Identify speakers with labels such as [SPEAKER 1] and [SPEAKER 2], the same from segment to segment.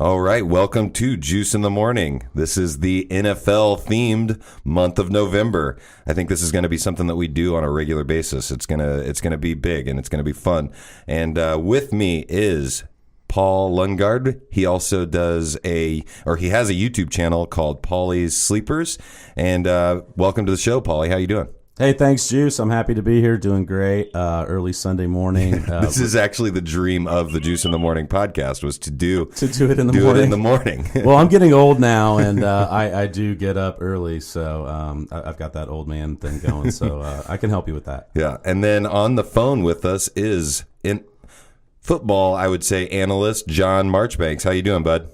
[SPEAKER 1] All right, welcome to Juice in the Morning. This is the NFL-themed month of November. I think this is going to be something that we do on a regular basis. It's gonna be big and it's gonna be fun. And with me is Paul Lundgaard. He also has a YouTube channel called Paulies Sleepers. And welcome to the show, Paulie. How you doing?
[SPEAKER 2] Hey, thanks, Juice. I'm happy to be here. Doing great. Early Sunday morning.
[SPEAKER 1] This is actually the dream of the Juice in the Morning podcast, was to do
[SPEAKER 2] it in the morning.
[SPEAKER 1] Well,
[SPEAKER 2] I'm getting old now, and I do get up early, so I've got that old man thing going, so I can help you with that.
[SPEAKER 1] Yeah, and then on the phone with us is in football, I would say, analyst John Marchbanks. How you doing, bud?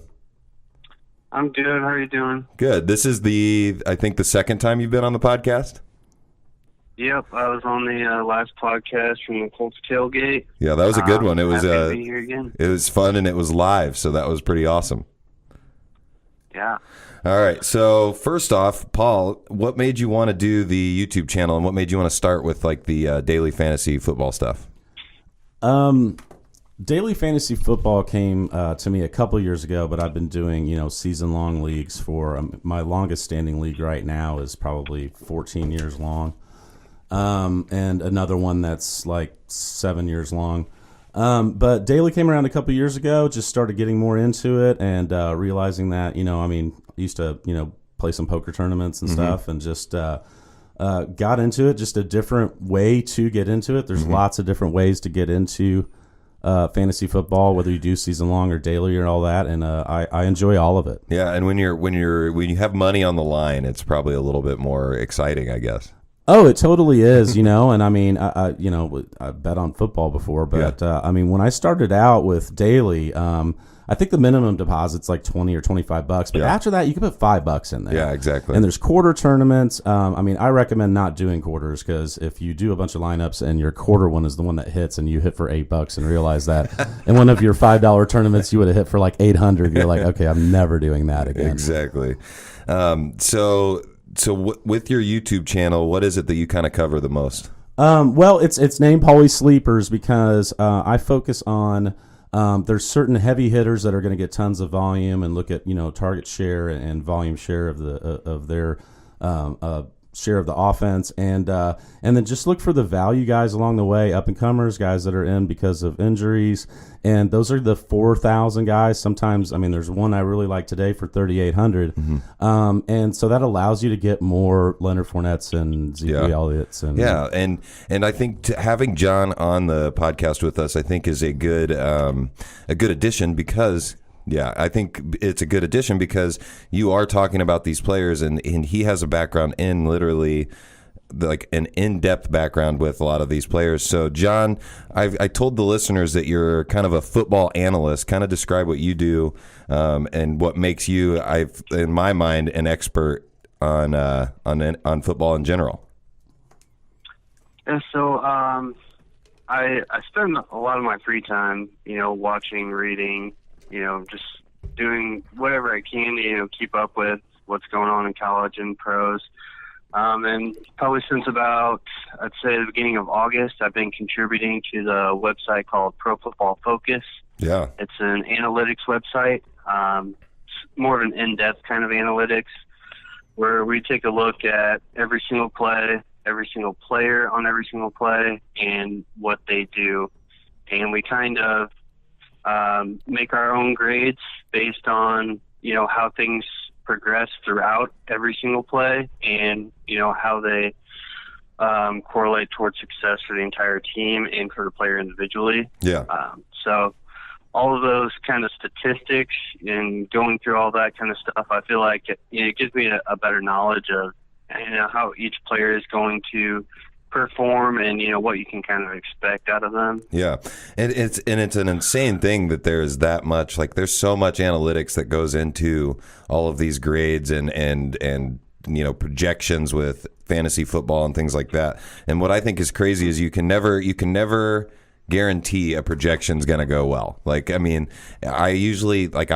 [SPEAKER 3] I'm good. How are you doing?
[SPEAKER 1] Good. This is I think the second time you've been on the podcast?
[SPEAKER 3] Yep, I was on the last podcast from the Colts tailgate.
[SPEAKER 1] Yeah, that was a good one. It was
[SPEAKER 3] happy to be here again.
[SPEAKER 1] It was fun and it was live, so that was pretty awesome.
[SPEAKER 3] Yeah.
[SPEAKER 1] All right. So first off, Paul, what made you want to do the YouTube channel, and what made you want to start with like the daily fantasy football stuff?
[SPEAKER 2] Daily fantasy football came to me a couple years ago, but I've been doing season-long leagues for my longest standing league right now is probably 14 years long. And another one that's like 7 years long. But daily came around a couple years ago, just started getting more into it and realizing that, I used to, play some poker tournaments and stuff and just got into it, just a different way to get into it. There's lots of different ways to get into fantasy football, whether you do season long or daily or all that, and I enjoy all of it.
[SPEAKER 1] Yeah, and when you have money on the line, it's probably a little bit more exciting, I guess.
[SPEAKER 2] Oh, it totally is, and I bet on football before, but yeah. When I started out with daily, I think the minimum deposit's like $20 or $25, but after that you can put $5 in there.
[SPEAKER 1] Yeah, exactly.
[SPEAKER 2] And there's quarter tournaments. I recommend not doing quarters, because if you do a bunch of lineups and your quarter one is the one that hits and you hit for $8 and realize that in one of your $5 tournaments you would have hit for like 800, you're like, okay, I'm never doing that again.
[SPEAKER 1] Exactly. So with your YouTube channel, what is it that you kind of cover the most?
[SPEAKER 2] Well, it's named Paulies Sleepers because I focus on there's certain heavy hitters that are going to get tons of volume and look at target share and volume share of their share of the offense, and then just look for the value guys along the way, up and comers, guys that are in because of injuries, and those are the 4,000 guys. Sometimes, there's one I really like today for 3,800, and so that allows you to get more Leonard Fournettes and Zeke Elliott's, and
[SPEAKER 1] and I think having John on the podcast with us, I think, is a good addition because. Yeah, I think it's a good addition because you are talking about these players, and he has a background in literally like an in-depth background with a lot of these players. So, John, I told the listeners that you're kind of a football analyst. Kind of describe what you do and what makes you, in my mind, an expert on football in general.
[SPEAKER 3] And so I spend a lot of my free time, watching, reading, just doing whatever I can to, keep up with what's going on in college and pros. And probably since about, I'd say the beginning of August, I've been contributing to the website called Pro Football Focus.
[SPEAKER 1] Yeah.
[SPEAKER 3] It's an analytics website. It's more of an in-depth kind of analytics where we take a look at every single play, every single player on every single play, and what they do. And we kind of make our own grades based on, how things progress throughout every single play and, how they correlate towards success for the entire team and for the player individually.
[SPEAKER 1] Yeah.
[SPEAKER 3] So all of those kind of statistics and going through all that kind of stuff, I feel like it gives me a better knowledge of, how each player is going to perform and what you can kind of expect out of them.
[SPEAKER 1] Yeah, and it's an insane thing that there's that much, like there's so much analytics that goes into all of these grades and projections with fantasy football and things like that. And what I think is crazy is you can never guarantee a projection's going to go well. Like, I usually, like,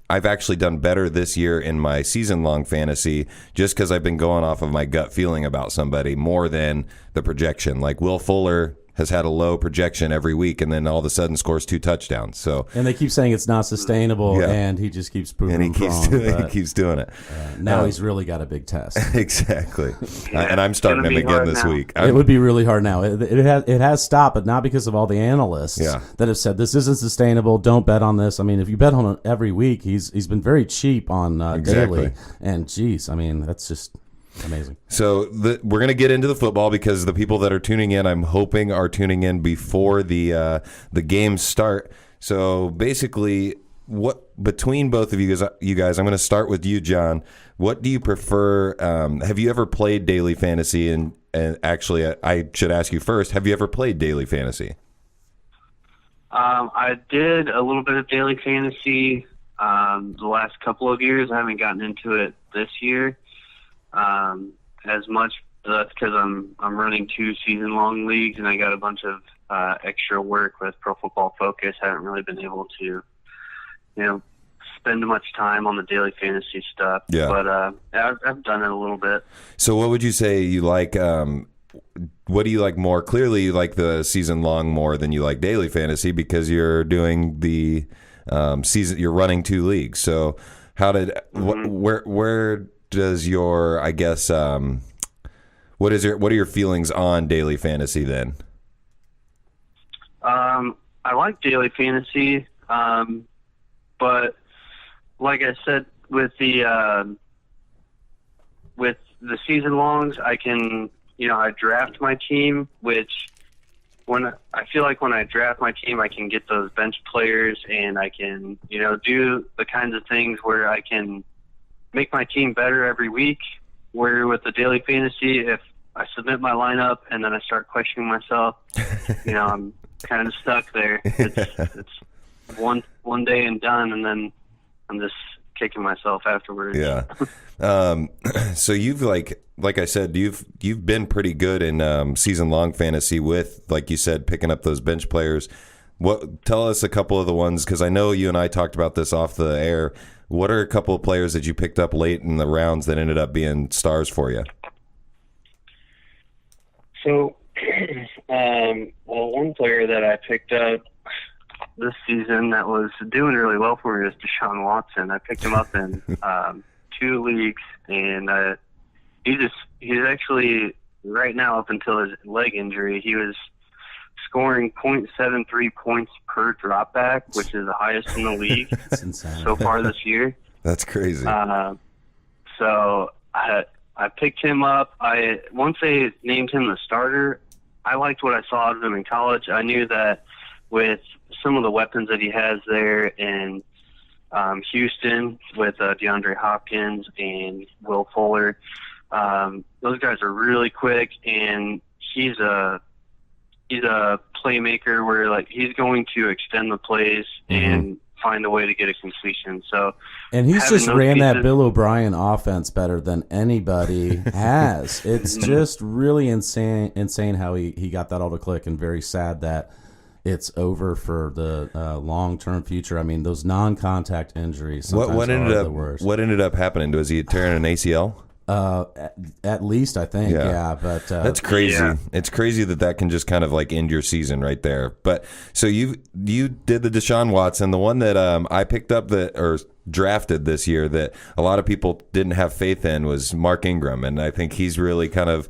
[SPEAKER 1] I've actually done better this year in my season-long fantasy just because I've been going off of my gut feeling about somebody more than the projection. Like Will Fuller has had a low projection every week, and then all of a sudden scores 2 touchdowns. So
[SPEAKER 2] and they keep saying it's not sustainable, and he just keeps proving
[SPEAKER 1] he keeps doing it.
[SPEAKER 2] Now he's really got a big test.
[SPEAKER 1] Exactly. And I'm starting him again this week.
[SPEAKER 2] It would be really hard now. It has stopped, but not because of all the analysts that have said this isn't sustainable. Don't bet on this. I mean, if you bet on it every week, he's been very cheap on daily. And geez, I mean, that's just amazing.
[SPEAKER 1] So we're going to get into the football because the people that are tuning in, I'm hoping, are tuning in before the games start. So basically, what between both of you guys, I'm going to start with you, John. What do you prefer? Have you ever played daily fantasy? And actually, I should ask you first. Have you ever played daily fantasy?
[SPEAKER 3] I did a little bit of daily fantasy the last couple of years. I haven't gotten into it this year as much. That's because I'm running 2 season-long leagues, and I got a bunch of extra work with Pro Football Focus. I haven't really been able to, spend much time on the daily fantasy stuff. Yeah. But I've done it a little bit.
[SPEAKER 1] So what would you say you like? What do you like more? Clearly, you like the season-long more than you like daily fantasy because you're doing the season. You're running 2 leagues. So how did where does your, I guess, what are your feelings on daily fantasy then?
[SPEAKER 3] I like daily fantasy, but like I said, with the season longs, I can, I draft my team, which I feel like when I draft my team, I can get those bench players and I can, do the kinds of things where I can make my team better every week. Where with the daily fantasy, if I submit my lineup and then I start questioning myself, I'm kind of stuck there. It's one day and done, and then I'm just kicking myself afterwards.
[SPEAKER 1] Yeah. So you've like I said, you've been pretty good in season long fantasy with, like you said, picking up those bench players. Tell us a couple of the ones, because I know you and I talked about this off the air. What are a couple of players that you picked up late in the rounds that ended up being stars for you?
[SPEAKER 3] So, one player that I picked up this season that was doing really well for me is Deshaun Watson. I picked him up in 2 leagues, and he's actually right now, up until his leg injury, he was scoring 0.73 points per dropback, which is the highest in the league so far this year.
[SPEAKER 1] That's crazy.
[SPEAKER 3] So I picked him up. Once they named him the starter, I liked what I saw out of him in college. I knew that with some of the weapons that he has there in Houston with DeAndre Hopkins and Will Fuller, those guys are really quick, and he's a playmaker where he's going to extend the plays and find a way to get a completion.
[SPEAKER 2] And he's just ran that Bill O'Brien offense better than anybody has. It's just really insane how he got that all to click, and very sad that it's over for the long-term future. I mean, those non-contact injuries sometimes are the worst.
[SPEAKER 1] What ended up happening? Was he tearing an ACL?
[SPEAKER 2] At least I think, but
[SPEAKER 1] that's crazy. Yeah. It's crazy that can just kind of end your season right there. But so you did the Deshaun Watson, the one that I picked up or drafted this year that a lot of people didn't have faith in was Mark Ingram, and I think he's really kind of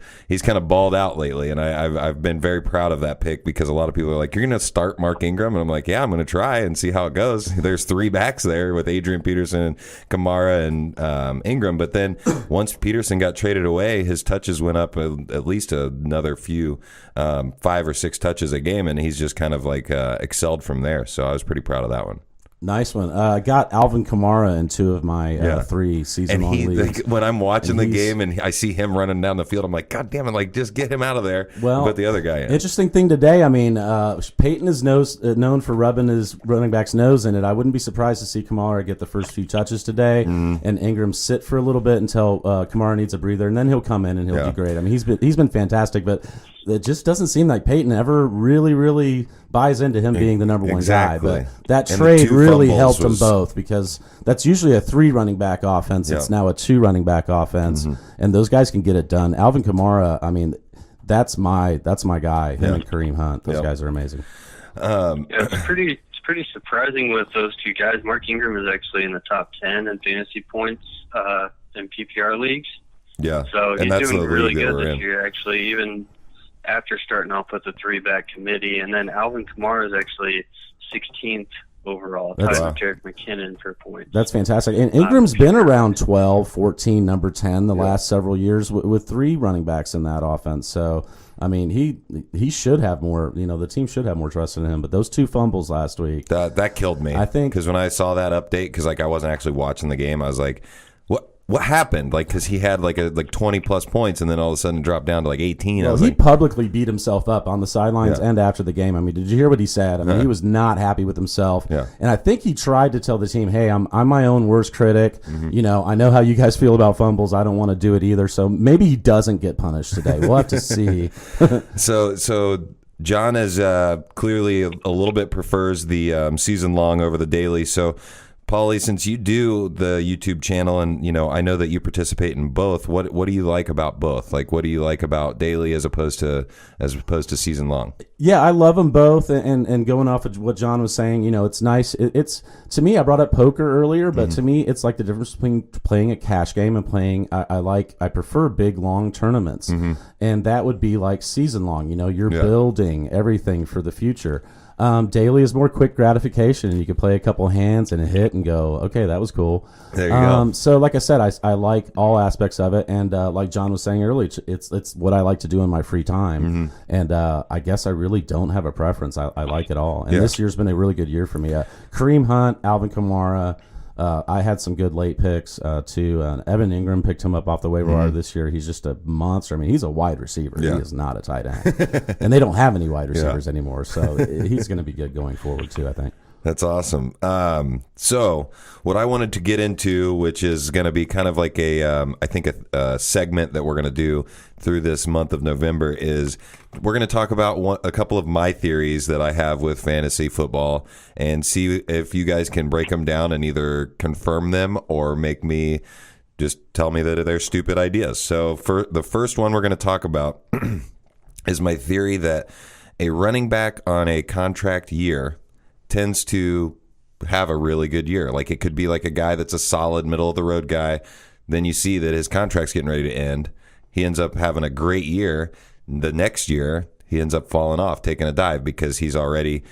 [SPEAKER 1] balled out lately, and I've been very proud of that pick because a lot of people are like, "You're going to start Mark Ingram?" And I'm like, "Yeah, I'm going to try and see how it goes." There's 3 backs there with Adrian Peterson, Kamara, and Ingram, but then once Peterson got traded away, his touches went up at least another few 5 or 6 touches a game, and he's just kind of excelled from there. So I was pretty proud of that one.
[SPEAKER 2] Nice one. I got Alvin Kamara in 2 of my 3 season-long leagues.
[SPEAKER 1] When I'm watching the game and I see him running down the field, I'm like, God damn it, just get him out of there.
[SPEAKER 2] Well,
[SPEAKER 1] put the other guy in.
[SPEAKER 2] Interesting thing today, I mean, Peyton is known for rubbing his running back's nose in it. I wouldn't be surprised to see Kamara get the first few touches today and Ingram sit for a little bit until Kamara needs a breather, and then he'll come in and he'll do great. I mean, he's been fantastic, but it just doesn't seem like Peyton ever really, really buys into him being the number one guy. But that trade really helped them both, because that's usually a 3 running back offense. It's now a 2 running back offense, and those guys can get it done. Alvin Kamara, I mean, that's my guy. Him and Kareem Hunt. Those guys are amazing.
[SPEAKER 3] It's pretty surprising with those two guys. Mark Ingram is actually in the top 10 in fantasy points in PPR leagues.
[SPEAKER 1] Yeah,
[SPEAKER 3] so
[SPEAKER 1] and
[SPEAKER 3] he's doing really good this year, actually, even after starting off with a 3-back committee. And then Alvin Kamara is actually 16th overall, tied with Jerick McKinnon for points.
[SPEAKER 2] That's fantastic. And Ingram's been around 12, 14, number 10 the last several years with 3 running backs in that offense. So, I mean, he should have more, the team should have more trust in him. But those 2 fumbles last week.
[SPEAKER 1] That killed me.
[SPEAKER 2] I think.
[SPEAKER 1] Because when I saw that update, because I wasn't actually watching the game, I was like, what happened? Because he had like 20-plus points, and then all of a sudden dropped down to 18.
[SPEAKER 2] Well, he publicly beat himself up on the sidelines and after the game. I mean, did you hear what he said? I mean, he was not happy with himself. Yeah. And I think he tried to tell the team, hey, I'm my own worst critic. I know how you guys feel about fumbles. I don't want to do it either. So maybe he doesn't get punished today. We'll have to see.
[SPEAKER 1] So John is clearly a little bit prefers the season long over the daily. So Paulie, since you do the YouTube channel, and I know that you participate in both, what do you like about both? Like, what do you like about daily as opposed to season long?
[SPEAKER 2] Yeah, I love them both. And going off of what John was saying, it's nice. It's to me, I brought up poker earlier, but to me, it's like the difference between playing a cash game and playing. I prefer big long tournaments, and that would be like season long. You're building everything for the future. Daily is more quick gratification, and you can play a couple hands and a hit and go, okay, that was cool.
[SPEAKER 1] There you go.
[SPEAKER 2] So like I said, I like all aspects of it, and like John was saying earlier, it's what I like to do in my free time, and I guess I really don't have a preference. I like it all, and this year's been a really good year for me. Kareem Hunt, Alvin Kamara. I had some good late picks too. Evan Ingram picked him up off the waiver wire this year. He's just a monster. I mean, he's a wide receiver. He is not a tight end, and they don't have any wide receivers anymore. So he's going to be good going forward too, I think.
[SPEAKER 1] That's awesome. So what I wanted to get into, which is going to be kind of like a segment that we're going to do through this month of November, is we're going to talk about a couple of my theories that I have with fantasy football and see if you guys can break them down and either confirm them or make me just tell me that they're stupid ideas. So for the first one we're going to talk about is my theory that a running back on a contract year tends to have a really good year. Like, it could be like a guy that's a solid middle of the road guy. Then you see that his contract's getting ready to end. He ends up having a great year. The next year, he ends up falling off, taking a dive because he's already,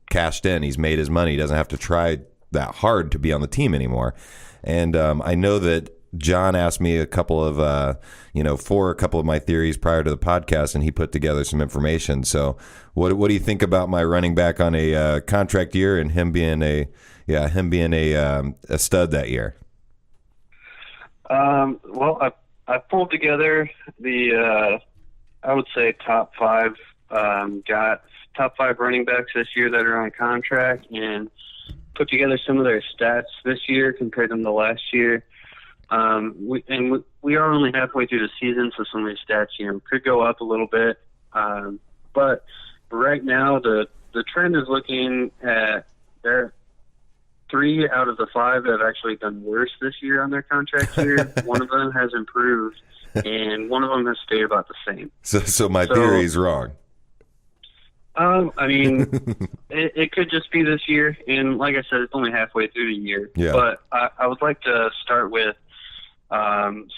[SPEAKER 1] cashed in. He's made his money. He doesn't have to try that hard to be on the team anymore. And I know that John asked me a couple of, for a couple of my theories prior to the podcast, and he put together some information. So what do you think about my running back on a contract year and him being a stud that year?
[SPEAKER 3] Well, I pulled together the, I would say top 5, top 5 running backs this year that are on contract, and put together some of their stats this year, compared them to last year. We are only halfway through the season, so some of these stats, could go up a little bit. But right now, the trend is looking at their 3 out of the 5 have actually done worse this year on their contract year. One of them has improved, and one of them has stayed about the same.
[SPEAKER 1] So my theory is wrong.
[SPEAKER 3] I mean, it could just be this year, and like I said, it's only halfway through the year. Yeah. But I would like to start with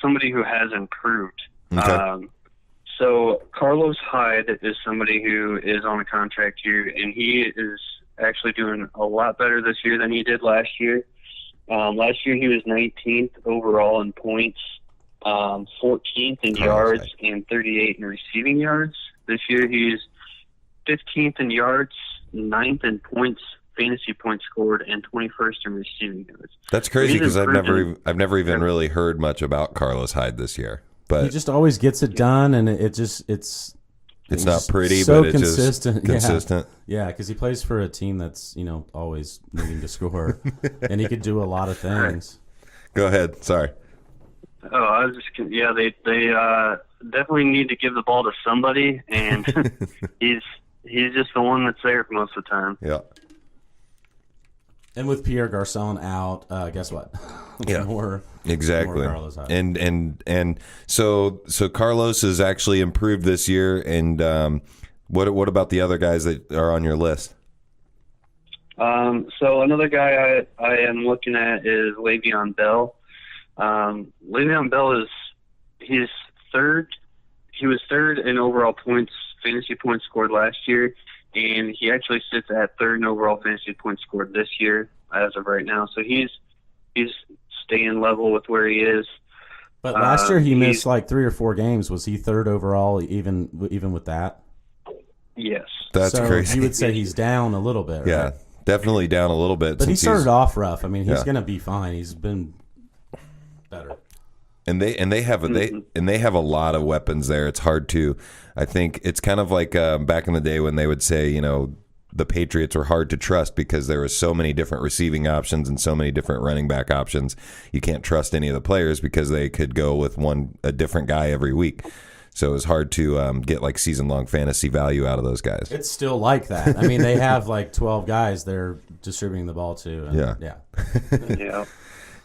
[SPEAKER 3] somebody who has improved. Okay. So Carlos Hyde is somebody who is on a contract year, and he is actually doing a lot better this year than he did last year. Last year he was 19th overall in points, 14th in yards, and 38th in receiving yards. This year he's 15th in yards, 9th in points, fantasy points scored, and 21st in receiving yards.
[SPEAKER 1] That's crazy because I've never even really heard much about Carlos Hyde this year. But
[SPEAKER 2] he just always gets it done, and it's
[SPEAKER 1] not pretty,
[SPEAKER 2] so
[SPEAKER 1] but it's
[SPEAKER 2] consistent.
[SPEAKER 1] Just consistent.
[SPEAKER 2] Yeah, because he plays for a team that's always needing to score, and he could do a lot of things.
[SPEAKER 1] Go ahead. Sorry.
[SPEAKER 3] Oh, I was just they definitely need to give the ball to somebody, and he's just the one that's there most of the time.
[SPEAKER 1] Yeah.
[SPEAKER 2] And with Pierre Garcon out, guess what?
[SPEAKER 1] Yeah,
[SPEAKER 2] more
[SPEAKER 1] exactly.
[SPEAKER 2] Carlos out.
[SPEAKER 1] And so Carlos has actually improved this year. And what about the other guys that are on your list?
[SPEAKER 3] So another guy I am looking at is Le'Veon Bell. Le'Veon Bell he's third. He was third in overall points, fantasy points scored last year, and he actually sits at third in overall fantasy points scored this year as of right now. So he's staying level with where he is.
[SPEAKER 2] But last year he missed like 3 or 4 games. Was he third overall even with that?
[SPEAKER 3] Yes.
[SPEAKER 1] That's crazy.
[SPEAKER 2] You would say he's down a little bit, right?
[SPEAKER 1] Yeah, definitely down a little bit.
[SPEAKER 2] But he started off rough. I mean, he's going to be fine. He's been better. And
[SPEAKER 1] they have a lot of weapons there. It's hard to. I think it's kind of like back in the day when they would say, you know, the Patriots were hard to trust because there were so many different receiving options and so many different running back options. You can't trust any of the players because they could go with a different guy every week. So it was hard to get like season-long fantasy value out of those guys.
[SPEAKER 2] It's still like that. I mean, they have like 12 guys they're distributing the ball to. And yeah.
[SPEAKER 3] Yeah.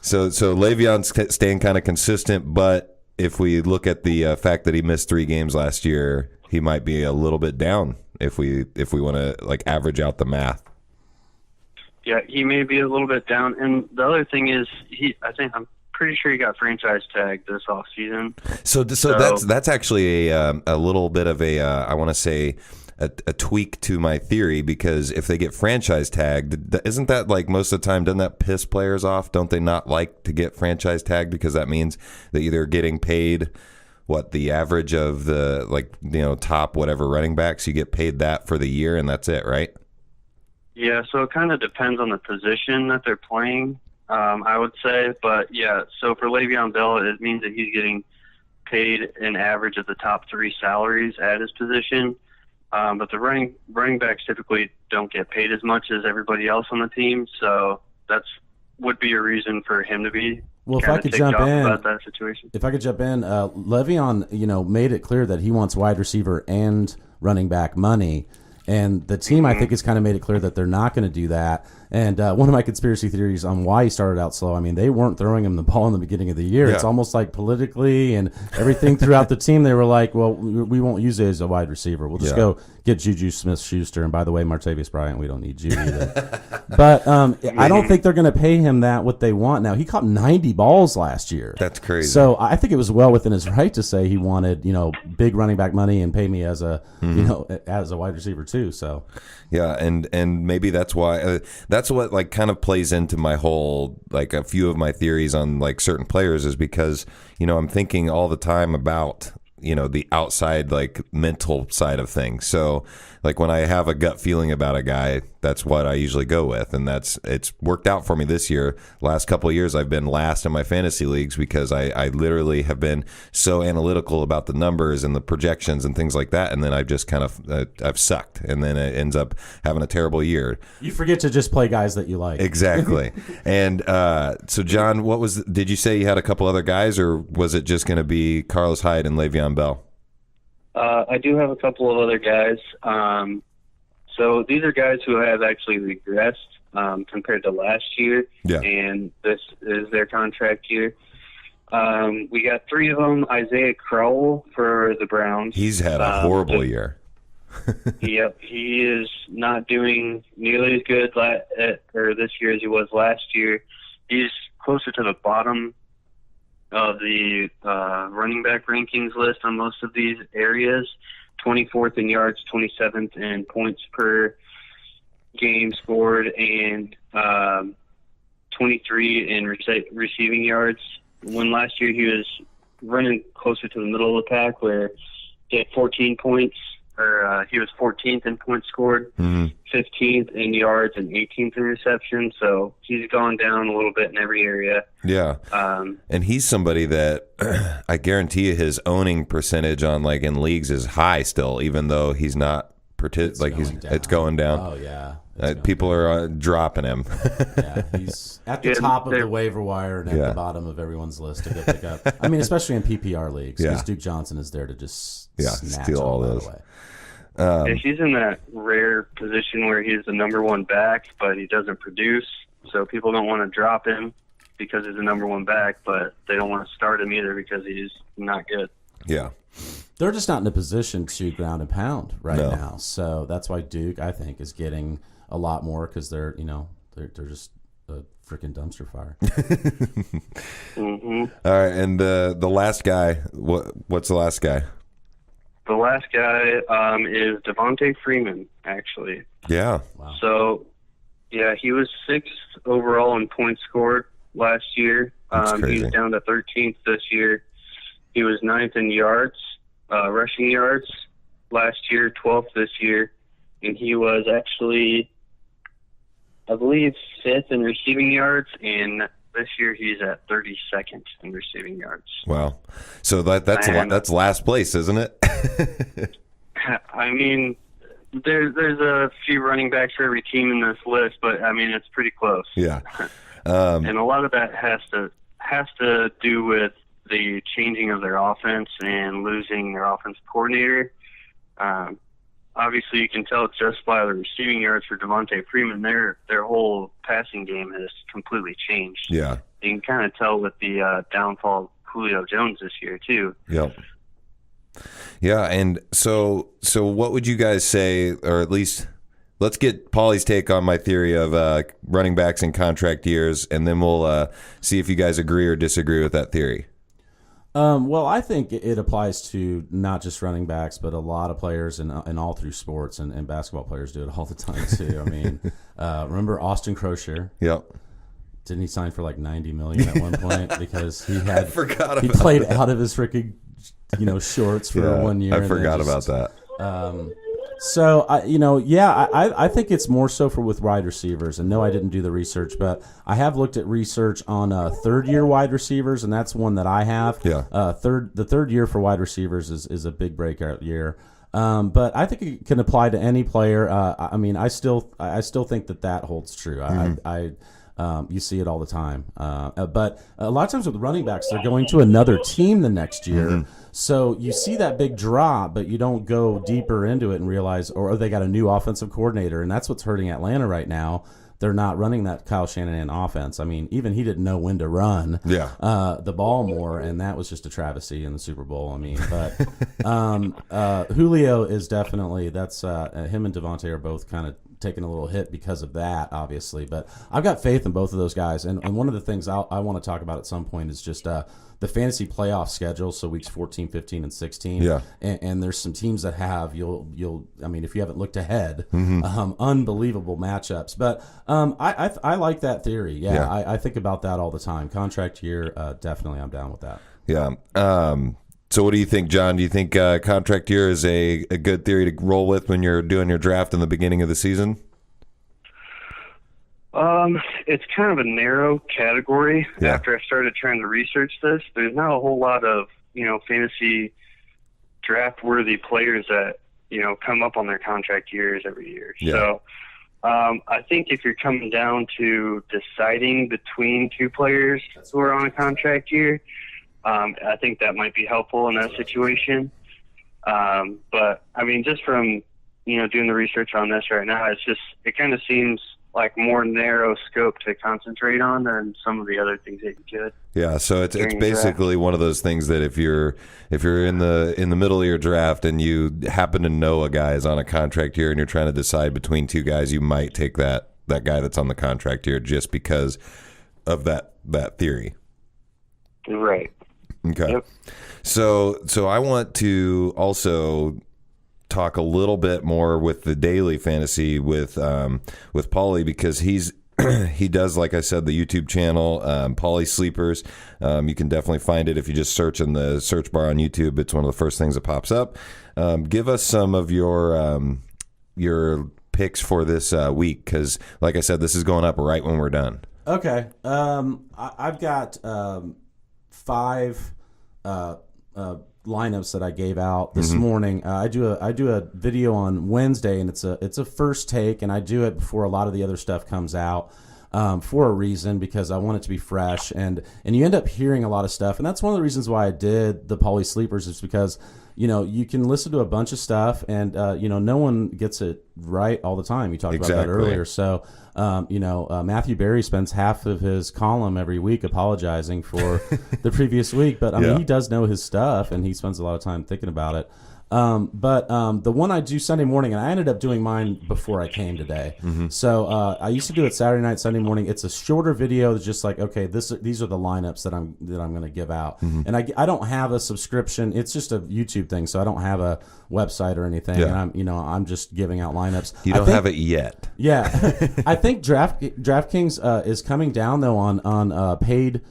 [SPEAKER 1] So Le'Veon's staying kind of consistent, but if we look at the fact that he missed 3 games last year, he might be a little bit down if we want to like average out the math.
[SPEAKER 3] Yeah, he may be a little bit down. And the other thing is, I'm pretty sure he got franchise tagged this offseason. So
[SPEAKER 1] that's actually a little bit of I want to say a tweak to my theory, because if they get franchise tagged, isn't that like most of the time, doesn't that piss players off? Don't they not like to get franchise tagged because that means that they're getting paid the average of the top whatever running backs, you get paid that for the year and that's it, right?
[SPEAKER 3] Yeah, so it kind of depends on the position that they're playing, I would say. But yeah, so for Le'Veon Bell, it means that he's getting paid an average of the top 3 salaries at his position. But the running backs typically don't get paid as much as everybody else on the team, so that's would be a reason for him to be.
[SPEAKER 2] Well, if I could jump in,
[SPEAKER 3] about that situation.
[SPEAKER 2] Le'Veon, made it clear that he wants wide receiver and running back money, and the team I think has kind of made it clear that they're not going to do that. And one of my conspiracy theories on why he started out slow, I mean, they weren't throwing him the ball in the beginning of the year. Yeah. It's almost like politically and everything throughout the team, they were like, well, we won't use it as a wide receiver. We'll just go get Juju Smith-Schuster. And by the way, Martavis Bryant, we don't need Juju either. But I don't think they're going to pay him what they want now. He caught 90 balls last year.
[SPEAKER 1] That's crazy.
[SPEAKER 2] So I think it was well within his right to say he wanted, big running back money and pay me as a, as a wide receiver too. So
[SPEAKER 1] yeah, and maybe that's why that's what like kind of plays into my whole, like a few of my theories on like certain players is because, I'm thinking all the time about, the outside, like mental side of things. So like when I have a gut feeling about a guy, that's what I usually go with. And it's worked out for me this year. Last couple of years, I've been last in my fantasy leagues because I literally have been so analytical about the numbers and the projections and things like that. And then I've just kind of, I've sucked. And then it ends up having a terrible year.
[SPEAKER 2] You forget to just play guys that you like.
[SPEAKER 1] Exactly. And so John, did you say you had a couple other guys, or was it just going to be Carlos Hyde and Le'Veon Bell?
[SPEAKER 3] I do have a couple of other guys. So these are guys who have actually regressed compared to last year, and this is their contract year. We got 3 of them. Isaiah Crowell for the Browns.
[SPEAKER 1] He's had a horrible year.
[SPEAKER 3] Yep, he is not doing nearly as good this year as he was last year. He's closer to the bottom of the running back rankings list on most of these areas. 24th in yards, 27th in points per game scored, and 23 in receiving yards. When last year he was running closer to the middle of the pack, where he had 14 points, or he was 14th in points scored, 15th in yards, and 18th in reception. So he's gone down a little bit in every area.
[SPEAKER 1] Yeah, and he's somebody that I guarantee you his owning percentage on like in leagues is high still, even though he's not it's going down.
[SPEAKER 2] Oh yeah.
[SPEAKER 1] People are dropping him.
[SPEAKER 2] Yeah, he's at the top of the waiver wire and at the bottom of everyone's list to go pick up. I mean, especially in PPR leagues, because Duke Johnson is there to just snatch
[SPEAKER 1] steal all those
[SPEAKER 3] away. He's in that rare position where he's the number 1 back, but he doesn't produce. So people don't want to drop him because he's the number one back, but they don't want to start him either because he's not good.
[SPEAKER 1] Yeah.
[SPEAKER 2] They're just not in a position to ground and pound right
[SPEAKER 1] No.
[SPEAKER 2] now. So that's why Duke, I think, is getting a lot more because they're just a freaking dumpster fire.
[SPEAKER 3] Mm-hmm.
[SPEAKER 1] All right, and the last guy, what's the last guy?
[SPEAKER 3] The last guy is Devontae Freeman, actually.
[SPEAKER 1] Yeah.
[SPEAKER 2] Wow.
[SPEAKER 3] So, yeah, he was 6th overall in points scored last year.
[SPEAKER 1] That's crazy.
[SPEAKER 3] He was down to 13th this year. He was 9th in yards, rushing yards last year, 12th this year. And he was actually, I believe, 5th in receiving yards, and this year he's at 32nd in receiving yards.
[SPEAKER 1] Wow. So that's last place, isn't it?
[SPEAKER 3] I mean, there's a few running backs for every team in this list, but I mean it's pretty close.
[SPEAKER 1] Yeah.
[SPEAKER 3] And a lot of that has to do with the changing of their offense and losing their offensive coordinator. Obviously, you can tell just by the receiving yards for Devontae Freeman, their whole passing game has completely changed.
[SPEAKER 1] Yeah.
[SPEAKER 3] You can kind of tell with the downfall of Julio Jones this year too.
[SPEAKER 1] Yep. Yeah, and so what would you guys say, or at least let's get Paulie's take on my theory of running backs in contract years, and then we'll see if you guys agree or disagree with that theory.
[SPEAKER 2] Well, I think it applies to not just running backs, but a lot of players and all through sports, and basketball players do it all the time too. I mean, remember Austin Crocier?
[SPEAKER 1] Yep.
[SPEAKER 2] Didn't he sign for like $90 million at one point because he
[SPEAKER 1] I forgot about
[SPEAKER 2] he played
[SPEAKER 1] that.
[SPEAKER 2] out of his freaking shorts for 1 year?
[SPEAKER 1] I
[SPEAKER 2] and then
[SPEAKER 1] forgot
[SPEAKER 2] just-
[SPEAKER 1] about that.
[SPEAKER 2] So I think it's more so for with wide receivers. And no, I didn't do the research, but I have looked at research on third-year wide receivers, and that's one that I have.
[SPEAKER 1] Yeah.
[SPEAKER 2] The third year for wide receivers is a big breakout year. But I think it can apply to any player. I mean, I still think that holds true.
[SPEAKER 1] Mm-hmm.
[SPEAKER 2] You see it all the time. But a lot of times with running backs, they're going to another team the next year.
[SPEAKER 1] Mm-hmm.
[SPEAKER 2] So you see that big drop, but you don't go deeper into it and realize, or they got a new offensive coordinator, and that's what's hurting Atlanta right now. They're not running that Kyle Shanahan offense. I mean, even he didn't know when to run the ball more, and that was just a travesty in the Super Bowl. I mean, but Julio is definitely him and Devontae are both kind of taking a little hit because of that, obviously. But I've got faith in both of those guys, and one of the things I want to talk about at some point is just the fantasy playoff schedule, so weeks 14, 15, and 16.
[SPEAKER 1] Yeah.
[SPEAKER 2] And there's some teams that have I mean, if you haven't looked ahead, unbelievable matchups. But I like that theory. Yeah. I think about that all the time. Contract year, definitely, I'm down with that.
[SPEAKER 1] Yeah. So what do you think, John? Do you think contract year is a good theory to roll with when you're doing your draft in the beginning of the season?
[SPEAKER 3] It's kind of a narrow category.
[SPEAKER 1] Yeah.
[SPEAKER 3] After I started trying to research this, there's not a whole lot of, fantasy draft-worthy players that, come up on their contract years every year.
[SPEAKER 1] Yeah.
[SPEAKER 3] So I think if you're coming down to deciding between two players who are on a contract year, I think that might be helpful in that situation. But, I mean, just from, doing the research on this right now, it kind of seems like more narrow scope to concentrate on than some of the other things that you could.
[SPEAKER 1] Yeah, so it's basically one of those things that if you're in the middle of your draft and you happen to know a guy is on a contract year and you're trying to decide between two guys, you might take that guy that's on the contract year just because of that theory.
[SPEAKER 3] Right.
[SPEAKER 1] Okay.
[SPEAKER 3] Yep.
[SPEAKER 1] So I want to also talk a little bit more with the daily fantasy with Paulie, because he does, like I said, the YouTube channel, Paulie Sleepers. You can definitely find it if you just search in the search bar on YouTube. It's one of the first things that pops up. Give us some of your picks for this week, because, like I said, this is going up right when we're done.
[SPEAKER 2] Okay. I've got 5 lineups that I gave out this morning. I do a video on Wednesday, and it's a first take, and I do it before a lot of the other stuff comes out. for a reason, because I want it to be fresh, and you end up hearing a lot of stuff, and that's one of the reasons why I did the Paulies Sleepers, is because you can listen to a bunch of stuff, and no one gets it right all the time. You talked about that earlier. So Matthew Berry spends half of his column every week apologizing for the previous week, but I mean he does know his stuff, and he spends a lot of time thinking about it. But the one I do Sunday morning, and I ended up doing mine before I came today. So I used to do it Saturday night, Sunday morning. It's a shorter video. It's just like, okay, these are the lineups that I'm going to give out. And I don't have a subscription. It's just a YouTube thing, so I don't have a website or anything. And I'm just giving out lineups.
[SPEAKER 1] You don't have it yet.
[SPEAKER 2] Yeah, I think DraftKings is coming down though on paid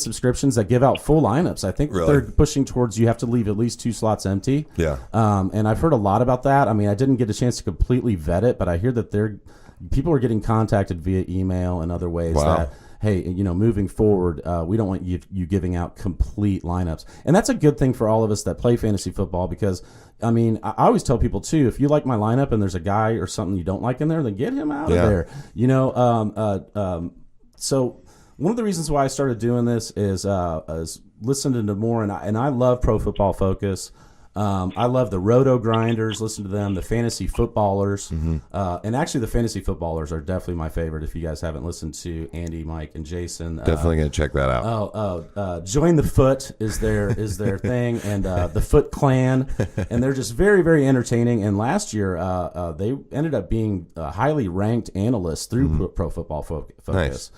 [SPEAKER 2] subscriptions that give out full lineups. I think they're pushing towards you have to leave at least 2 slots empty. Yeah. And I've heard a lot about that. I mean, I didn't get a chance to completely vet it, but I hear that people are getting contacted via email and other ways that, hey, moving forward, we don't want you giving out complete lineups. And that's a good thing for all of us that play fantasy football, because I mean, I always tell people too, if you like my lineup and there's a guy or something you don't like in there, then get him out of there. So one of the reasons why I started doing this is listening to more, and I love Pro Football Focus. I love the Roto Grinders. Listen to them. The Fantasy Footballers, and actually the Fantasy Footballers are definitely my favorite. If you guys haven't listened to Andy, Mike, and Jason,
[SPEAKER 1] definitely gonna check that out.
[SPEAKER 2] Join the Foot is their thing, and the Foot Clan, and they're just very, very entertaining. And last year, they ended up being highly ranked analysts through Pro Football Focus.
[SPEAKER 1] Nice.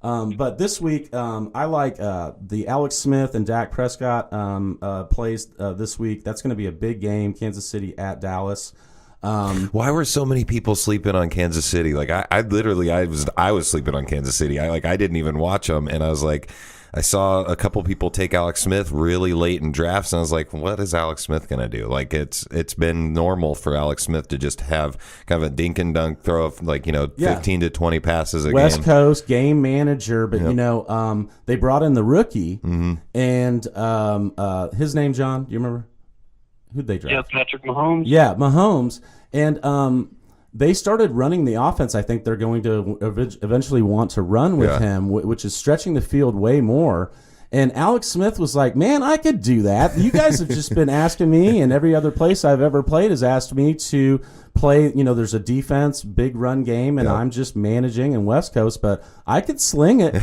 [SPEAKER 2] But this week, I like the Alex Smith and Dak Prescott plays this week. That's going to be a big game, Kansas City at Dallas.
[SPEAKER 1] Why were so many people sleeping on Kansas City? Like I was sleeping on Kansas City. I didn't even watch them, and I was like, I saw a couple people take Alex Smith really late in drafts, and I was like, what is Alex Smith going to do? Like, it's been normal for Alex Smith to just have kind of a dink and dunk throw of 15 to 20 passes a game.
[SPEAKER 2] West Coast game manager, but they brought in the rookie, and his name, John, do you remember? Who'd they draft?
[SPEAKER 3] Yeah, Patrick Mahomes.
[SPEAKER 2] Yeah, Mahomes. And they started running the offense. I think they're going to eventually want to run with him, which is stretching the field way more. And Alex Smith was like, man, I could do that. You guys have just been asking me, and every other place I've ever played has asked me to play. There's a defense, big run game, and I'm just managing in West Coast, but I could sling it.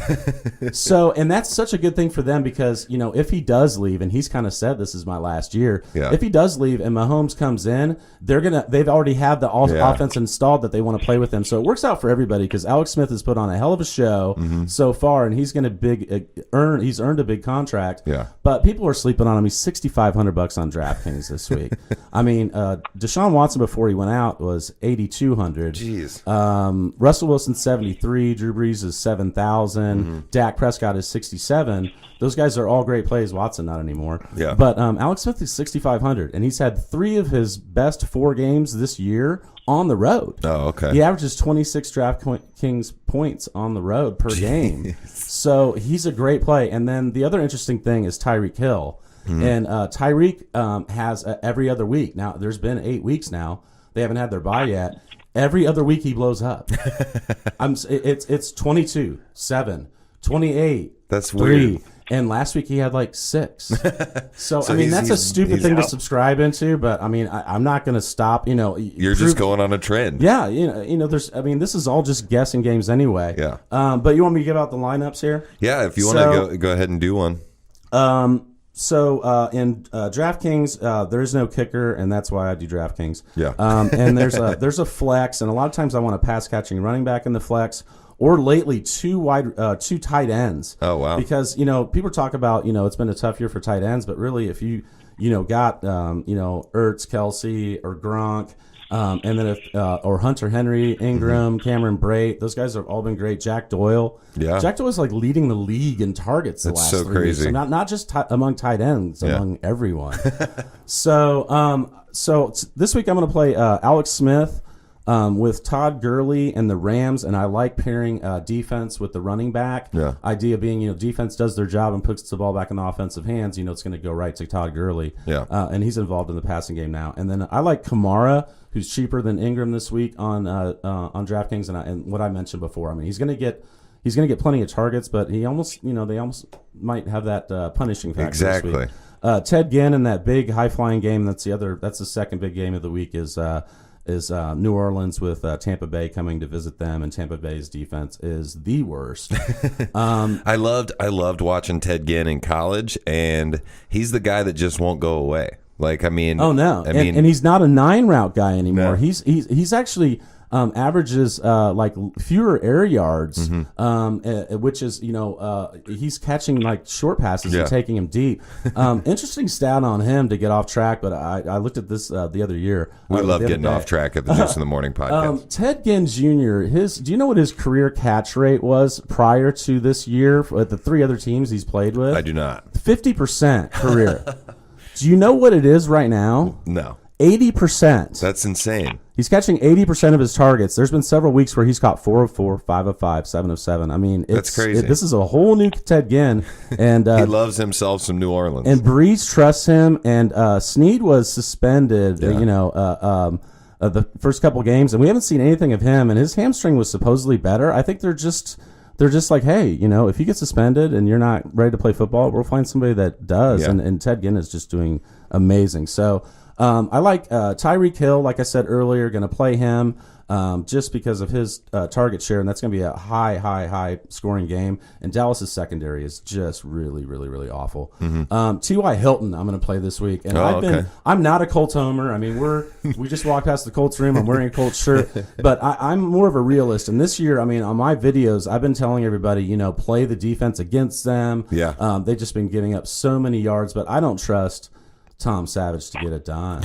[SPEAKER 2] And that's such a good thing for them, because, if he does leave, and he's kind of said this is my last year, if he does leave and Mahomes comes in, they've already have the offense installed that they want to play with him. So it works out for everybody, because Alex Smith has put on a hell of a show so far, and he's going to he's earned a big contract. But people are sleeping on him. He's $6,500 on DraftKings this week. I mean, Deshaun Watson before he went out was $8,200.
[SPEAKER 1] Jeez.
[SPEAKER 2] Russell Wilson 73. Drew Brees is 7,000. Dak Prescott is 67. Those guys are all great plays. Watson not anymore. Yeah. But Alex Smith is 6,500, and he's had 3 of his best 4 games this year on the road.
[SPEAKER 1] Oh, okay.
[SPEAKER 2] He averages 26 DraftKings points on the road per game. So he's a great play. And then the other interesting thing is Tyreek Hill. And Tyreek has every other week. Now, there's been 8 weeks now. They haven't had their bye yet. Every other week he blows up. It's 22, 7, 28,
[SPEAKER 1] That's
[SPEAKER 2] 3.
[SPEAKER 1] weird.
[SPEAKER 2] And last week he had like 6. So I mean, that's a stupid thing to subscribe into, but I mean, I'm not going to stop.
[SPEAKER 1] You're just going on a trend.
[SPEAKER 2] Yeah, there's. I mean, this is all just guessing games anyway. Yeah. But you want me to give out the lineups here?
[SPEAKER 1] Yeah, if you want to go ahead and do one.
[SPEAKER 2] So in DraftKings, there is no kicker, and that's why I do DraftKings.
[SPEAKER 1] Yeah.
[SPEAKER 2] And there's a flex, and a lot of times I want a pass catching running back in the flex, or lately 2 tight ends. Oh wow! Because people talk about it's been a tough year for tight ends, but really if you got Ertz, Kelsey, or Gronk. And then or Hunter Henry, Ingram, Cameron Brate, those guys have all been great. Jack Doyle, Jack Doyle's like leading the league in targets the last 3 weeks. So not just among tight ends, among everyone. So this week I'm going to play Alex Smith, with Todd Gurley and the Rams, and I like pairing defense with the running back.
[SPEAKER 1] Yeah.
[SPEAKER 2] Idea being, defense does their job and puts the ball back in the offensive hands. It's going to go right to Todd Gurley.
[SPEAKER 1] Yeah.
[SPEAKER 2] And he's involved in the passing game now. And then I like Kamara, who's cheaper than Ingram this week on DraftKings, and what I mentioned before. I mean, he's going to get plenty of targets, but he almost, they almost might have that punishing factor.
[SPEAKER 1] Exactly.
[SPEAKER 2] This week. Ted Ginn in that big high flying game. That's the second big game of the week is New Orleans with Tampa Bay coming to visit them, and Tampa Bay's defense is the worst.
[SPEAKER 1] I loved watching Ted Ginn in college, and he's the guy that just won't go away.
[SPEAKER 2] Oh no, and he's not a 9 route guy anymore.
[SPEAKER 1] No.
[SPEAKER 2] He's actually averages like fewer air yards, which is he's catching short passes and taking them deep. Interesting stat on him to get off track, but I looked at this the other year.
[SPEAKER 1] We love getting off track at the Juice in the Morning podcast.
[SPEAKER 2] Ted Ginn Jr. Do you know what his career catch rate was prior to this year at the 3 other teams he's played with?
[SPEAKER 1] I do not.
[SPEAKER 2] 50% career. Do you know what it is right now?
[SPEAKER 1] No.
[SPEAKER 2] 80%.
[SPEAKER 1] That's insane.
[SPEAKER 2] He's catching 80% of his targets. There's been several weeks where he's caught 4 of 4, 5 of 5, 7 of 7. I mean,
[SPEAKER 1] that's crazy.
[SPEAKER 2] This is a whole new Ted Ginn, and
[SPEAKER 1] he loves himself some New Orleans.
[SPEAKER 2] And Breeze trusts him. And Snead was suspended.
[SPEAKER 1] Yeah.
[SPEAKER 2] The first couple games, and we haven't seen anything of him. And his hamstring was supposedly better. I think they're just like, hey, if you get suspended and you're not ready to play football, we'll find somebody that does.
[SPEAKER 1] Yeah.
[SPEAKER 2] And Ted Ginn is just doing amazing. So. I like Tyreek Hill, like I said earlier, going to play him just because of his target share, and that's going to be a high scoring game. And Dallas's secondary is just really, really, really awful. T.Y. Hilton, I'm going to play this week, and I'm not a Colts homer. I mean, we just walked past the Colts room. I'm wearing a Colts shirt, but I'm more of a realist. And this year, I mean, on my videos, I've been telling everybody, play the defense against them.
[SPEAKER 1] Yeah.
[SPEAKER 2] They've just been giving up so many yards, but I don't trust Tom Savage to get it done.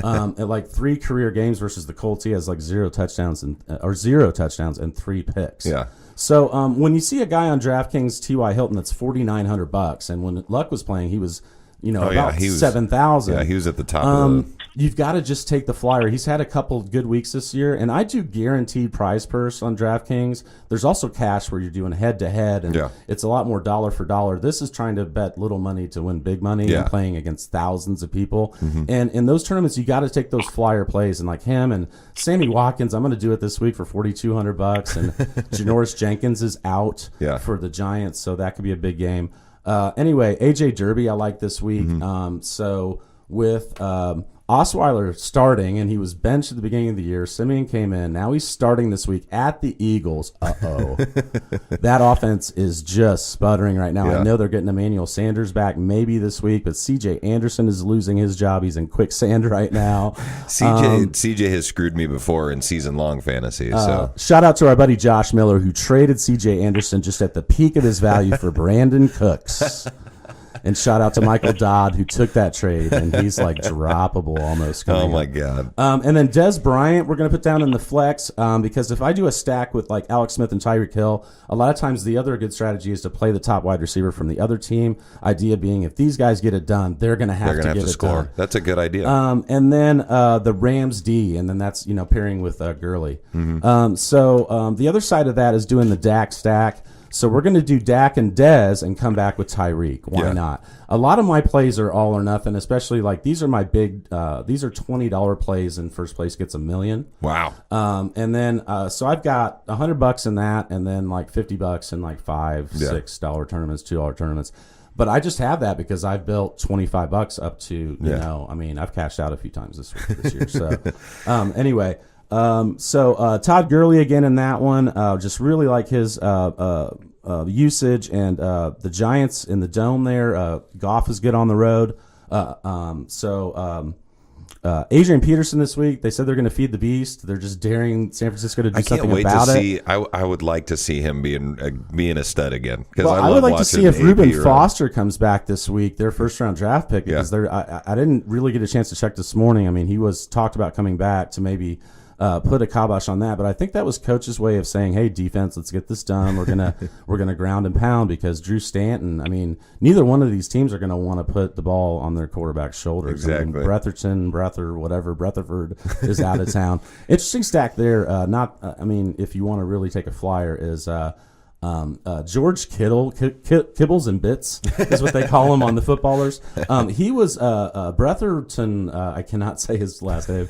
[SPEAKER 2] At 3 career games versus the Colts, he has 0 touchdowns and 3 picks.
[SPEAKER 1] Yeah.
[SPEAKER 2] So when you see a guy on DraftKings, T.Y. Hilton, that's $4,900, and when Luck was playing, he was about 7,000.
[SPEAKER 1] Yeah, he was at the top of the...
[SPEAKER 2] You've got to just take the flyer. He's had a couple good weeks this year, and I do guaranteed prize purse on DraftKings. There's also cash where you're doing head-to-head, and it's a lot more dollar for dollar. This is trying to bet little money to win big money and playing against thousands of people. And in those tournaments, you got to take those flyer plays, and like him and Sammy Watkins, I'm going to do it this week for $4,200, and Janoris Jenkins is out for the Giants, so that could be a big game. Anyway, AJ Derby I like this week. So with Osweiler starting, and he was benched at the beginning of the year. Simeon came in. Now he's starting this week at the Eagles. That offense is just sputtering right now. I know they're getting Emmanuel Sanders back maybe this week, but C.J. Anderson is losing his job. He's in quicksand right now.
[SPEAKER 1] CJ has screwed me before in season-long fantasy. So
[SPEAKER 2] shout out to our buddy Josh Miller, who traded C.J. Anderson just at the peak of his value for Brandon Cooks. And shout out to Michael Dodd, who took that trade, and he's droppable almost.
[SPEAKER 1] Oh, my God.
[SPEAKER 2] And then Des Bryant, we're going to put down in the flex because if I do a stack with Alex Smith and Tyreek Hill, a lot of times the other good strategy is to play the top wide receiver from the other team. Idea being if these guys get it done, they're going to have to get it
[SPEAKER 1] score.
[SPEAKER 2] done.
[SPEAKER 1] That's a good idea.
[SPEAKER 2] And then the Rams D, and then that's pairing with Gurley. So the other side of that is doing the Dak stack. So we're going to do Dak and Dez and come back with Tyreek. Why not? A lot of my plays are all or nothing, especially these are my big, these are $20 plays, and first place gets $1 million.
[SPEAKER 1] Wow.
[SPEAKER 2] And then, so I've got $100 in that, and then $50 in $5, $6 tournaments, $2 tournaments. But I just have that because I've built $25 up to, you know, I mean, I've cashed out a few times this year. So anyway. So Todd Gurley again in that one, just really like his usage, and the Giants in the dome there. Goff is good on the road. Adrian Peterson this week, they said they're going to feed the beast. They're just daring San Francisco to do something about it.
[SPEAKER 1] I would like to see him being a stud again.
[SPEAKER 2] Well, I would like to see if Reuben Foster comes back this week, their first round draft pick, because I didn't really get a chance to check this morning. I mean, he was talked about coming back to maybe put a kibosh on that. But I think that was coach's way of saying, "Hey, defense, let's get this done. We're gonna ground and pound," because Drew Stanton. I mean, neither one of these teams are going to want to put the ball on their quarterback's shoulders.
[SPEAKER 1] Exactly.
[SPEAKER 2] I mean, Rutherford is out of town. Interesting stack there. I mean, if you want to really take a flyer, is George Kittle, Kibbles and Bits is what they call him on the footballers. He was Bretherton. I cannot say his last name.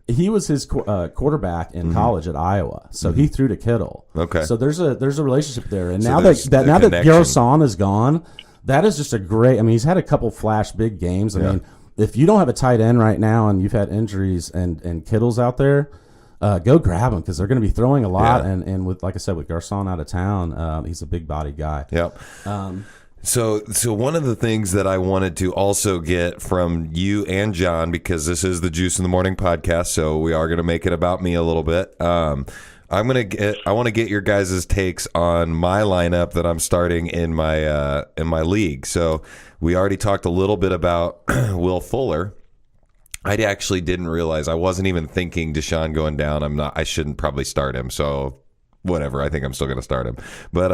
[SPEAKER 2] He was his quarterback in college at Iowa, so he threw to Kittle.
[SPEAKER 1] Okay,
[SPEAKER 2] so there's a relationship there, and
[SPEAKER 1] So
[SPEAKER 2] now
[SPEAKER 1] there's
[SPEAKER 2] that
[SPEAKER 1] the connection.
[SPEAKER 2] Garrison is gone, that is just a great. I mean, he's had a couple flash big games. I mean, if you don't have a tight end right now and you've had injuries and Kittle's out there. Go grab him because they're going to be throwing a lot, and with, like I said, with Garcon out of town, he's a big body guy.
[SPEAKER 1] Yep. So one of the things that I wanted to also get from you and John, because this is the Juice in the Morning podcast, so we are going to make it about me a little bit. I want to get your guys' takes on my lineup that I'm starting in my league. So we already talked a little bit about Will Fuller. I actually didn't realize. I wasn't even thinking Deshaun going down. I shouldn't probably start him. So whatever. I think I'm still going to start him. But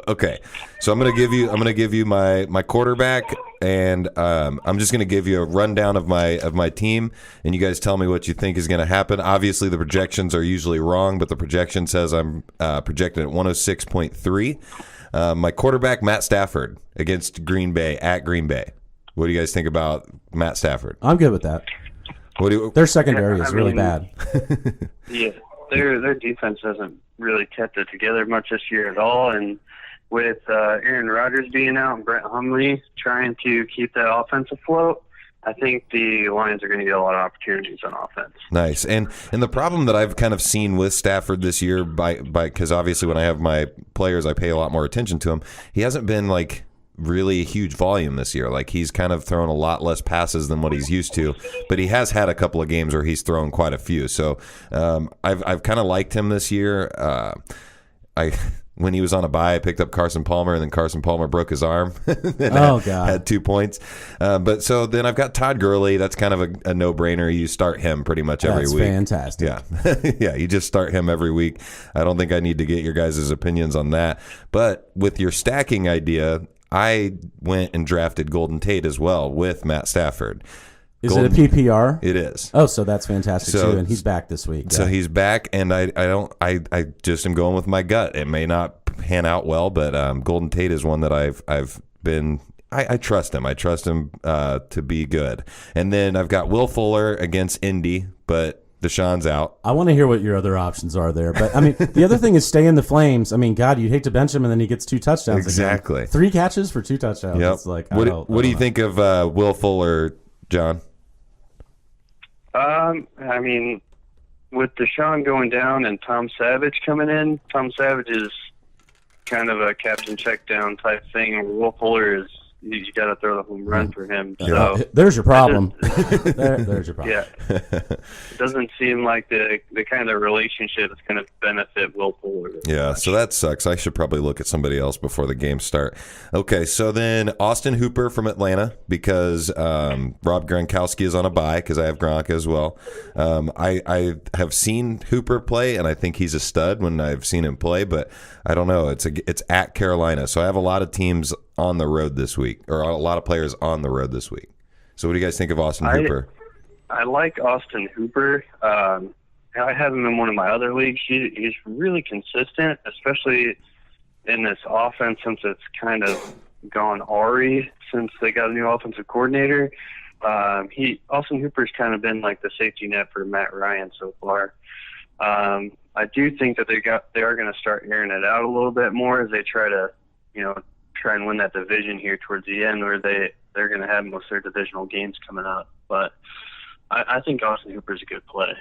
[SPEAKER 1] okay. So I'm going to give you my quarterback, and I'm just going to give you a rundown of my team, and you guys tell me what you think is going to happen. Obviously, the projections are usually wrong, but the projection says I'm projected at 106.3. My quarterback, Matt Stafford, against Green Bay at Green Bay. What do you guys think about Matt Stafford?
[SPEAKER 2] I'm good with that. Their secondary is really bad.
[SPEAKER 3] Yeah, their defense hasn't really kept it together much this year at all, and with Aaron Rodgers being out and Brett Hundley trying to keep that offense afloat, I think the Lions are going to get a lot of opportunities on offense.
[SPEAKER 1] Nice. And the problem that I've kind of seen with Stafford this year, because obviously when I have my players, I pay a lot more attention to him. He hasn't been like really huge volume this year. Like, he's kind of thrown a lot less passes than what he's used to, but he has had a couple of games where he's thrown quite a few. So I've kind of liked him this year. When he was on a bye, I picked up Carson Palmer, and then Carson Palmer broke his arm and had 2 points. But so then I've got Todd Gurley. That's kind of a no-brainer. You start him pretty much every week.
[SPEAKER 2] That's fantastic.
[SPEAKER 1] Yeah. Yeah, you just start him every week. I don't think I need to get your guys' opinions on that. But with your stacking idea, I went and drafted Golden Tate as well with Matt Stafford.
[SPEAKER 2] Is it a PPR?
[SPEAKER 1] It is.
[SPEAKER 2] Oh, so that's fantastic too, and he's back this week.
[SPEAKER 1] So he's back, and I just am going with my gut. It may not pan out well, but Golden Tate is one that I trust him. I trust him to be good. And then I've got Will Fuller against Indy, but Deshaun's out.
[SPEAKER 2] I want to hear what your other options are there. But, I mean, the other thing is stay in the flames. I mean, God, you'd hate to bench him, and then he gets 2 touchdowns.
[SPEAKER 1] Exactly.
[SPEAKER 2] Again. 3 catches for 2 touchdowns.
[SPEAKER 1] Yep.
[SPEAKER 2] It's like,
[SPEAKER 1] what do you think of Will Fuller, John?
[SPEAKER 3] I mean, with Deshaun going down and Tom Savage coming in, Tom Savage is kind of a captain check down type thing. Will Fuller is, you got to throw the home run for him. So
[SPEAKER 2] there's your problem. There's your problem.
[SPEAKER 3] Yeah, it doesn't seem like the kind of relationship that's going to benefit Will Fuller.
[SPEAKER 1] Yeah, so that sucks. I should probably look at somebody else before the games start. Okay, so then Austin Hooper from Atlanta, because Rob Gronkowski is on a bye, because I have Gronk as well. I have seen Hooper play, and I think he's a stud when I've seen him play, but I don't know. It's at Carolina, so I have a lot of teams on the road this week, or a lot of players on the road this week. So what do you guys think of Austin Hooper?
[SPEAKER 3] I like Austin Hooper. I have him in one of my other leagues. He's really consistent, especially in this offense, since it's kind of gone awry since they got a new offensive coordinator. Austin Hooper's kind of been like the safety net for Matt Ryan so far. I do think that they are going to start airing it out a little bit more as they try and win that division here towards the end, where they're going to have most of their divisional games coming up. But I think Austin Hooper's a good play.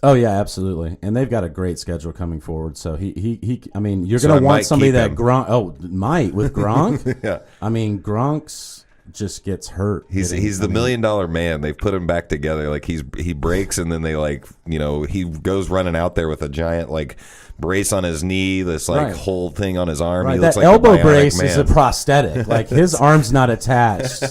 [SPEAKER 2] Oh yeah, absolutely, and they've got a great schedule coming forward. So he I mean, you're going to want somebody that Gronk. Oh, might with Gronk. Yeah, I mean, Gronk's just gets hurt.
[SPEAKER 1] He's the $1 million man. They've put him back together. Like he breaks, and then they he goes running out there with a giant brace on his knee, this whole thing on his arm.
[SPEAKER 2] Right.
[SPEAKER 1] He looks
[SPEAKER 2] that
[SPEAKER 1] like
[SPEAKER 2] elbow
[SPEAKER 1] a
[SPEAKER 2] brace
[SPEAKER 1] man.
[SPEAKER 2] is a prosthetic. Like his arm's not attached.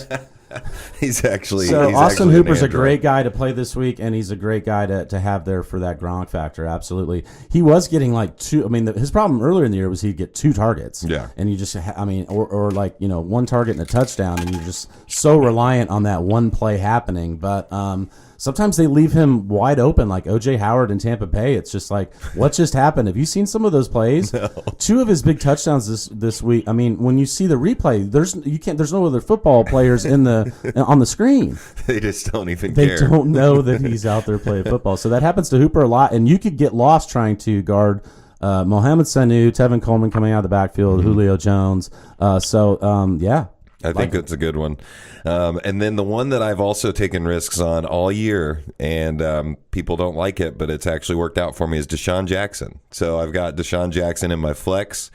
[SPEAKER 1] He's actually
[SPEAKER 2] So
[SPEAKER 1] he's
[SPEAKER 2] Austin
[SPEAKER 1] actually
[SPEAKER 2] Hooper's
[SPEAKER 1] an
[SPEAKER 2] a
[SPEAKER 1] android.
[SPEAKER 2] great guy to play this week, and he's a great guy to have there for that Gronk factor. Absolutely, he was getting like two. I mean, his problem earlier in the year was he'd get 2 targets.
[SPEAKER 1] Yeah.
[SPEAKER 2] and you just, or like 1 target and a touchdown, and you're just so reliant on that one play happening. But sometimes they leave him wide open, like O.J. Howard in Tampa Bay. It's just like, what just happened? Have you seen some of those plays? No. 2 of his big touchdowns this week. I mean, when you see the replay, there's no other football players on the screen.
[SPEAKER 1] They just don't even
[SPEAKER 2] They
[SPEAKER 1] care.
[SPEAKER 2] don't know that he's out there playing football. So that happens to Hooper a lot, and you could get lost trying to guard Mohamed Sanu, Tevin Coleman coming out of the backfield, Julio Jones. Yeah.
[SPEAKER 1] I think that's a good one. And then the one that I've also taken risks on all year, and people don't like it, but it's actually worked out for me, is Deshaun Jackson. So I've got Deshaun Jackson in my flex.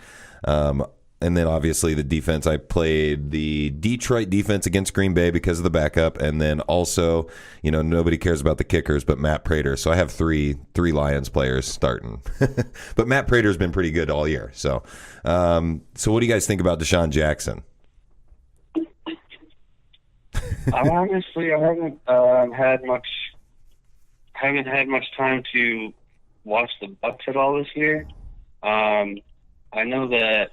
[SPEAKER 1] And then obviously the defense, I played the Detroit defense against Green Bay because of the backup. And then also, nobody cares about the kickers but Matt Prater. So I have three Lions players starting. But Matt Prater's been pretty good all year. So what do you guys think about Deshaun Jackson?
[SPEAKER 3] Honestly, I haven't had much time to watch the Bucs at all this year. I know that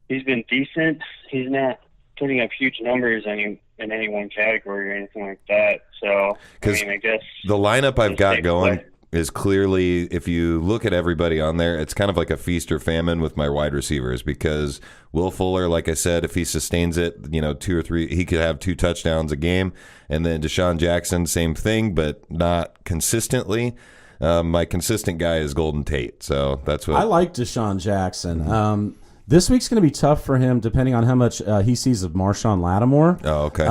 [SPEAKER 3] he's been decent. He's not putting up huge numbers in any one category or anything like that. So, I guess
[SPEAKER 1] the lineup I've got going
[SPEAKER 3] play
[SPEAKER 1] is clearly, if you look at everybody on there, it's kind of like a feast or famine with my wide receivers, because Will Fuller, like I said, if he sustains it, 2 or 3, he could have 2 touchdowns a game. And then Deshaun Jackson, same thing, but not consistently. My consistent guy is Golden Tate. So that's what
[SPEAKER 2] I like Deshaun Jackson. This week's going to be tough for him, depending on how much he sees of Marshawn Lattimore.
[SPEAKER 1] Oh, okay.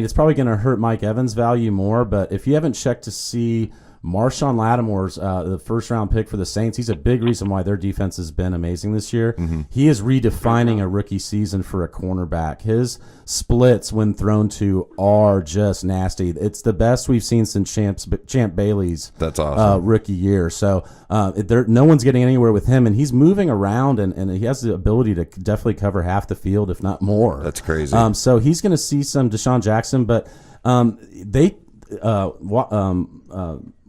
[SPEAKER 2] It's probably going to hurt Mike Evans' value more, but if you haven't checked to see Marshawn Lattimore's the first-round pick for the Saints, he's a big reason why their defense has been amazing this year. Mm-hmm. He is redefining a rookie season for a cornerback. His splits, when thrown to, are just nasty. It's the best we've seen since Champ Bailey's
[SPEAKER 1] That's awesome.
[SPEAKER 2] Rookie year. So no one's getting anywhere with him, and he's moving around, and he has the ability to definitely cover half the field, if not more.
[SPEAKER 1] That's crazy.
[SPEAKER 2] So he's going to see some Deshaun Jackson, but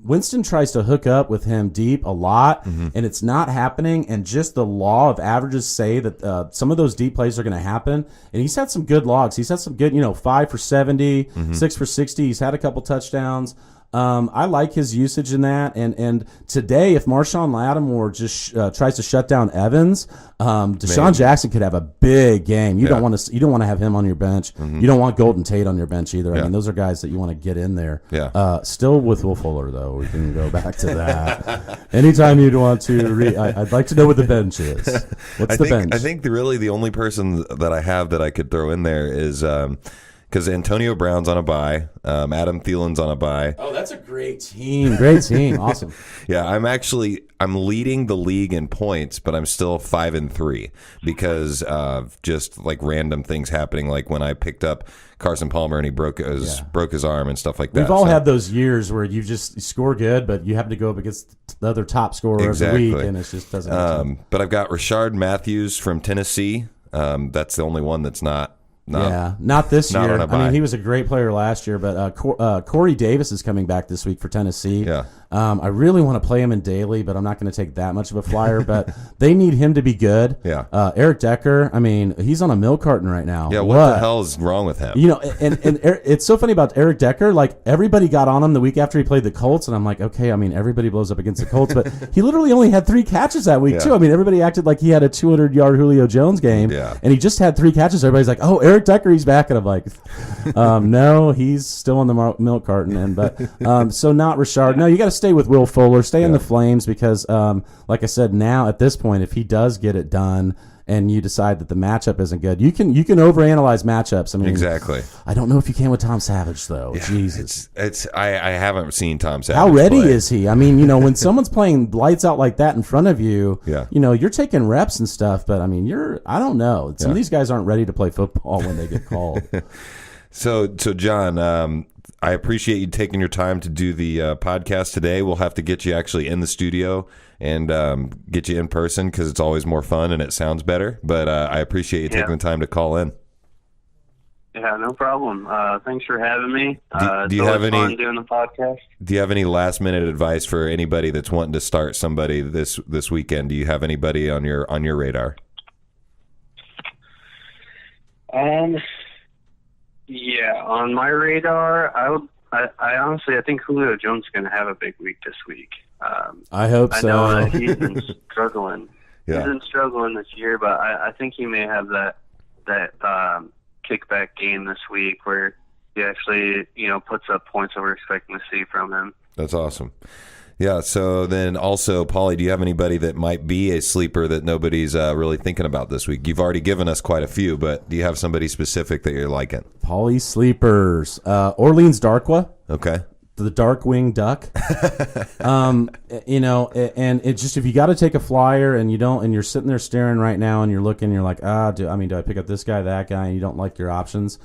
[SPEAKER 2] Winston tries to hook up with him deep a lot, and it's not happening. And just the law of averages say that some of those deep plays are going to happen. And he's had some good logs. He's had some good, 5 for 70, 6 for 60. He's had a couple touchdowns. I like his usage in that. And today, if Marshawn Lattimore just tries to shut down Evans, Deshaun Jackson could have a big game. You don't want to have him on your bench. You don't want Golden Tate on your bench either. I mean, those are guys that you want to get in there.
[SPEAKER 1] Yeah.
[SPEAKER 2] Still with Will Fuller, though. We can go back to that. Anytime you'd want to I'd like to know what the bench is. What's the bench?
[SPEAKER 1] I think really the only person that I have that I could throw in there is because Antonio Brown's on a bye, Adam Thielen's on a bye.
[SPEAKER 2] Oh, that's a great team. Great team. Awesome.
[SPEAKER 1] Yeah, I'm leading the league in points, but I'm still 5-3 because of just like random things happening. Like when I picked up Carson Palmer and he broke his arm and stuff like that.
[SPEAKER 2] We've all had those years where you just score good, but you happen to go up against the other top scorer of the week, and it just doesn't.
[SPEAKER 1] But I've got Rashard Matthews from Tennessee. That's the only one that's not this
[SPEAKER 2] year.
[SPEAKER 1] On a bye.
[SPEAKER 2] I mean, he was a great player last year, but Corey Davis is coming back this week for Tennessee.
[SPEAKER 1] Yeah.
[SPEAKER 2] I really want to play him in daily, but I'm not going to take that much of a flyer. But they need him to be good.
[SPEAKER 1] Yeah.
[SPEAKER 2] Eric Decker, I mean, he's on a milk carton right now.
[SPEAKER 1] Yeah, what the hell is wrong with him?
[SPEAKER 2] And it's so funny about Eric Decker. Like, everybody got on him the week after he played the Colts, and I'm like, okay, I mean, everybody blows up against the Colts, but he literally only had 3 catches that week, too. I mean, everybody acted like he had a 200-yard Julio Jones game, and he just had 3 catches. Everybody's like, oh, Eric Decker, he's back. And I'm like, no, he's still on the milk carton. So not Rashard. No, you got to stay with Will Fuller. Stay in the Flames because, like I said, now at this point, if he does get it done and you decide that the matchup isn't good, you can overanalyze matchups. I mean,
[SPEAKER 1] exactly.
[SPEAKER 2] I don't know if you can with Tom Savage though. Yeah, Jesus,
[SPEAKER 1] I haven't seen Tom Savage.
[SPEAKER 2] How ready is he? I mean, when someone's playing lights out like that in front of you, you're taking reps and stuff. But I mean, I don't know. Some of these guys aren't ready to play football when they get called.
[SPEAKER 1] So John, I appreciate you taking your time to do the podcast today. We'll have to get you actually in the studio and get you in person because it's always more fun and it sounds better. But I appreciate you taking the time to call in.
[SPEAKER 3] Yeah, no problem. Thanks for having me.
[SPEAKER 1] Do you have any
[SPEAKER 3] fun doing the podcast?
[SPEAKER 1] Do you have any last minute advice for anybody that's wanting to start somebody this weekend? Do you have anybody on your radar?
[SPEAKER 3] Yeah, on my radar, I honestly think Julio Jones is going to have a big week this week.
[SPEAKER 2] I hope so.
[SPEAKER 3] I know that he's been struggling.
[SPEAKER 1] Yeah.
[SPEAKER 3] He's been struggling this year, but I think he may have that kickback game this week where he actually, puts up points that we're expecting to see from him.
[SPEAKER 1] That's awesome. Yeah, so then also, Paulie, do you have anybody that might be a sleeper that nobody's really thinking about this week? You've already given us quite a few, but do you have somebody specific that you're liking?
[SPEAKER 2] Paulie sleepers. Orleans Darkwa.
[SPEAKER 1] Okay.
[SPEAKER 2] The Darkwing Duck. And it just, if you got to take a flyer and you don't, and you're sitting there staring right now and you're looking, you're like, do I pick up this guy, that guy, and you don't like your options?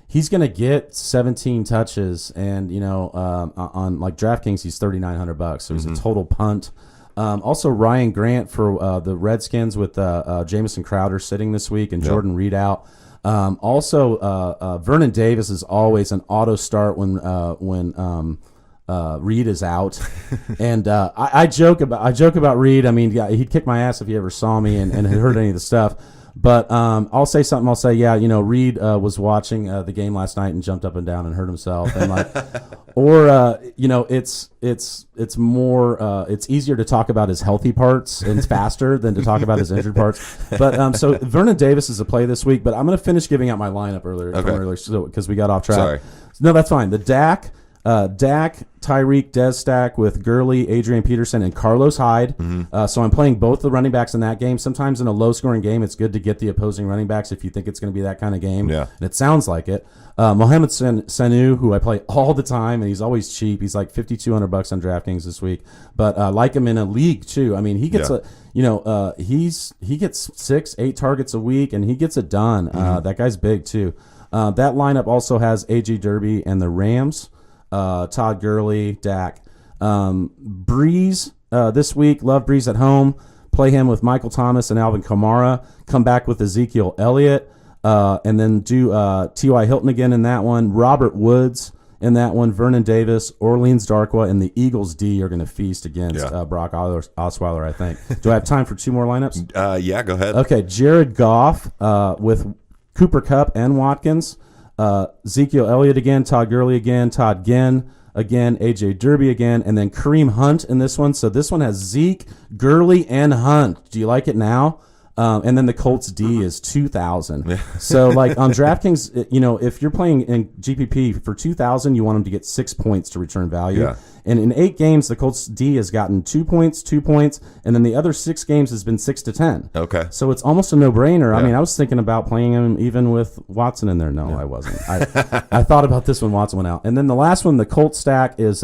[SPEAKER 2] He's going to get 17 touches, and on like DraftKings, he's $3,900, so he's a total punt. Also, Ryan Grant for the Redskins with Jamison Crowder sitting this week and Jordan Reed out. Vernon Davis is always an auto start when Reed is out, and I joke about Reed. I mean, he'd kick my ass if he ever saw me and had heard any of the stuff. But I'll say something. I'll say, Reed was watching the game last night and jumped up and down and hurt himself, and it's more it's easier to talk about his healthy parts and it's faster than to talk about his injured parts. But so Vernon Davis is a play this week. But I'm going to finish giving out my lineup earlier because we got off track.
[SPEAKER 1] Sorry.
[SPEAKER 2] No, that's fine. The Dak, Tyreek, Dez stack with Gurley, Adrian Peterson, and Carlos Hyde. So I'm playing both the running backs in that game. Sometimes in a low-scoring game, it's good to get the opposing running backs if you think it's going to be that kind of game.
[SPEAKER 1] Yeah.
[SPEAKER 2] And it sounds like it. Mohamed Sanu, who I play all the time, and he's always cheap. He's like $5,200 on DraftKings this week. But I like him in a league too. I mean, he gets he gets 6-8 targets a week, and he gets it done. That guy's big too. That lineup also has AJ Derby and the Rams. Todd Gurley, Dak. Breeze this week. Love Breeze at home. Play him with Michael Thomas and Alvin Kamara. Come back with Ezekiel Elliott. And then do T.Y. Hilton again in that one. Robert Woods in that one. Vernon Davis, Orleans Darkwa, and the Eagles D are going to feast against Brock Osweiler, I think. Do I have time for two more lineups?
[SPEAKER 1] Yeah, go ahead.
[SPEAKER 2] Okay, Jared Goff with Cooper Kupp and Watkins. Ezekiel Elliott again, Todd Gurley again, Todd Ginn again, AJ Derby again, and then Kareem Hunt in this one. So this one has Zeke, Gurley, and Hunt. Do you like it now? And then the Colts D is 2,000. So like on DraftKings, if you're playing in GPP for 2,000, you want them to get 6 points to return value. Yeah. And in 8 games, the Colts D has gotten 2 points, 2 points, and then the other 6 games has been 6 to 10.
[SPEAKER 1] Okay.
[SPEAKER 2] So it's almost a no-brainer. Yeah. I mean, I was thinking about playing him even with Watson in there. No, I wasn't. I thought about this when Watson went out. And then the last one, the Colts stack, is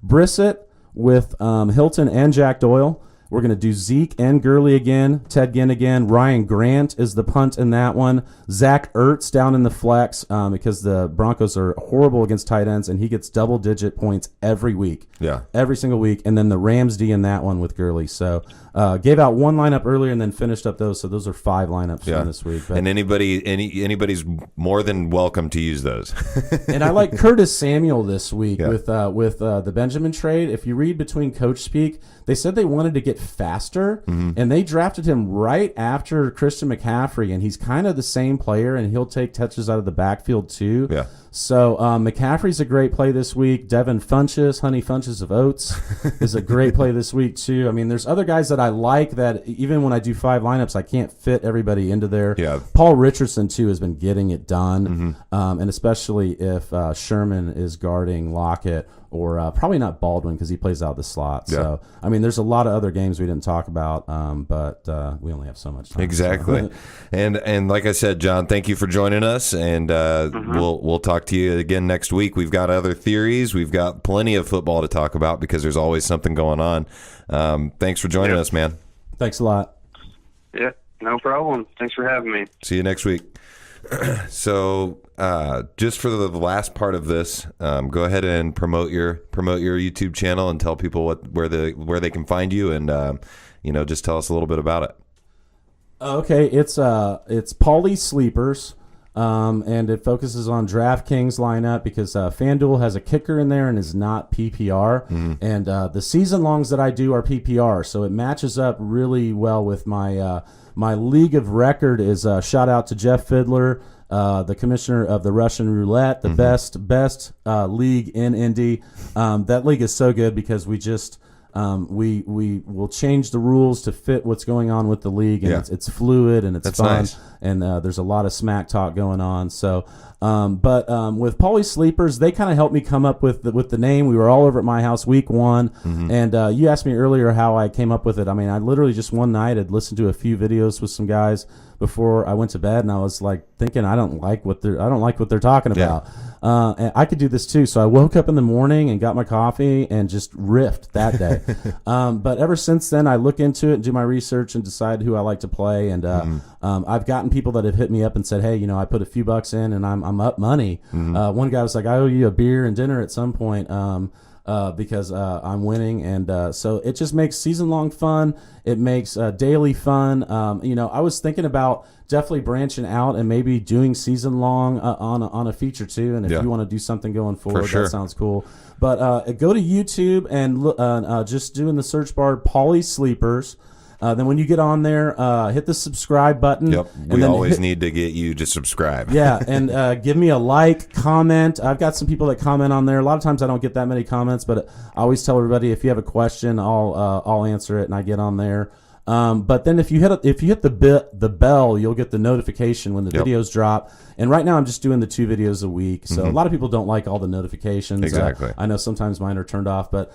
[SPEAKER 2] Brissett with Hilton and Jack Doyle. We're going to do Zeke and Gurley again, Ted Ginn again. Ryan Grant is the punt in that one. Zach Ertz down in the flex because the Broncos are horrible against tight ends, and he gets double-digit points every week. Yeah. Every single week. And then the Rams D in that one with Gurley. So gave out one lineup earlier and then finished up those. So those are 5 lineups from this week. But,
[SPEAKER 1] and anybody's more than welcome to use those.
[SPEAKER 2] And I like Curtis Samuel this week with the Benjamin trade. If you read between coach speak, they said they wanted to get faster, and they drafted him right after Christian McCaffrey, and he's kind of the same player, and he'll take touches out of the backfield too. Yeah. So McCaffrey's a great play this week. Devin Funchess, Honey Funchess of Oats, is a great play this week too. I mean, there's other guys that I like that even when I do 5 lineups, I can't fit everybody into there. Yeah. Paul Richardson too has been getting it done, and especially if Sherman is guarding Lockett. Or probably not Baldwin because he plays out the slot. Yeah. So, I mean, there's a lot of other games we didn't talk about, but we only have so much time.
[SPEAKER 1] Exactly. So. And like I said, John, thank you for joining us, and we'll talk to you again next week. We've got other theories. We've got plenty of football to talk about because there's always something going on. Thanks for joining us, man.
[SPEAKER 2] Thanks a lot.
[SPEAKER 3] Yeah, no problem. Thanks for having me.
[SPEAKER 1] See you next week. So just for the last part of this, go ahead and promote your YouTube channel and tell people where they can find you, and just tell us a little bit about it.
[SPEAKER 2] Okay, it's Paulies Sleepers. and it focuses on DraftKings lineup because FanDuel has a kicker in there and is not PPR. And the season longs that I do are PPR, so it matches up really well with my my league of record. Is shout out to Jeff Fiddler, the commissioner of the Russian Roulette, the best league in Indy. That league is so good because we just we will change the rules to fit what's going on with the league, and it's fluid and it's fun.
[SPEAKER 1] Nice.
[SPEAKER 2] And there's a lot of smack talk going on. So, but with Paulies Sleepers, they kind of helped me come up with the name. We were all over at my house week one, and you asked me earlier how I came up with it. I mean, I literally just one night had listened to a few videos with some guys before I went to bed, and I was like thinking, I don't like what they're talking about. And I could do this too. So I woke up in the morning and got my coffee and just riffed that day. But ever since then, I look into it and do my research and decide who I like to play. And I've gotten people that have hit me up and said, hey, you know, I put a few bucks in and I'm up money. One guy was like, I owe you a beer and dinner at some point. Because I'm winning, and so it just makes season long fun. It makes daily fun. You know, I was thinking about definitely branching out and maybe doing season long on a feature too. And if you want to do something going forward, that sounds cool. But go to YouTube and look, just do in the search bar Paulies Sleepers. Then when you get on there, hit the subscribe button.
[SPEAKER 1] Yep. We always need to get you to subscribe.
[SPEAKER 2] Yeah, and give me a like, comment. I've got some people that comment on there. A lot of times I don't get that many comments, but I always tell everybody if you have a question, I'll answer it, and I get on there. But then if you hit the bell, you'll get the notification when the videos drop. And right now I'm just doing the 2 videos a week. So a lot of people don't like all the notifications.
[SPEAKER 1] Exactly.
[SPEAKER 2] I know sometimes mine are turned off, but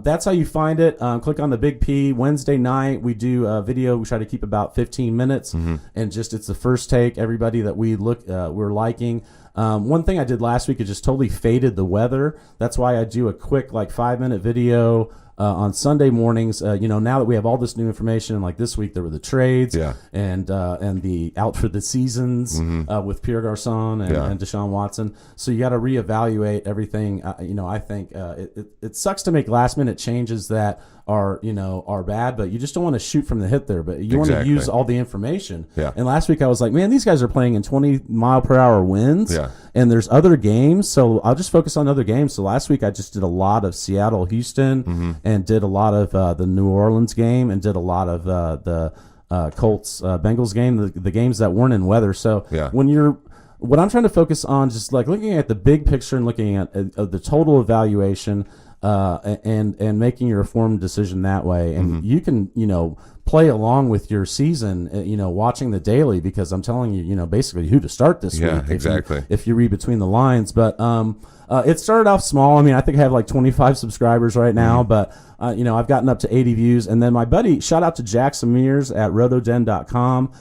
[SPEAKER 2] that's how you find it. Click on the big P. Wednesday night we do a video. We try to keep about 15 minutes, and just it's the first take. Everybody that we're liking. One thing I did last week is just totally faded the weather. That's why I do a quick 5-minute video on Sunday mornings. You know, now that we have all this new information, like this week there were the trades and the out for the seasons with Pierre Garçon and Deshaun Watson. So you got to reevaluate everything. You know, I think it sucks to make last minute changes that are bad, but you just don't want to shoot from the hip there. But you want to use all the information. Yeah. And last week I was like, man, these guys are playing in 20-mile-per-hour winds. Yeah. And there's other games, so I'll just focus on other games. So last week I just did a lot of Seattle, Houston, and did a lot of the New Orleans game, and did a lot of the Colts Bengals game, the games that weren't in weather. So what I'm trying to focus on, just looking at the big picture and looking at the total evaluation. And making your informed decision that way, and you can play along with your season, watching the daily, because I'm telling you, basically who to start this week.
[SPEAKER 1] Exactly.
[SPEAKER 2] If you read between the lines, but it started off small. I mean, I think I have 25 subscribers right now, but I've gotten up to 80 views, and then my buddy, shout out to Jackson Mears at rotoden.com.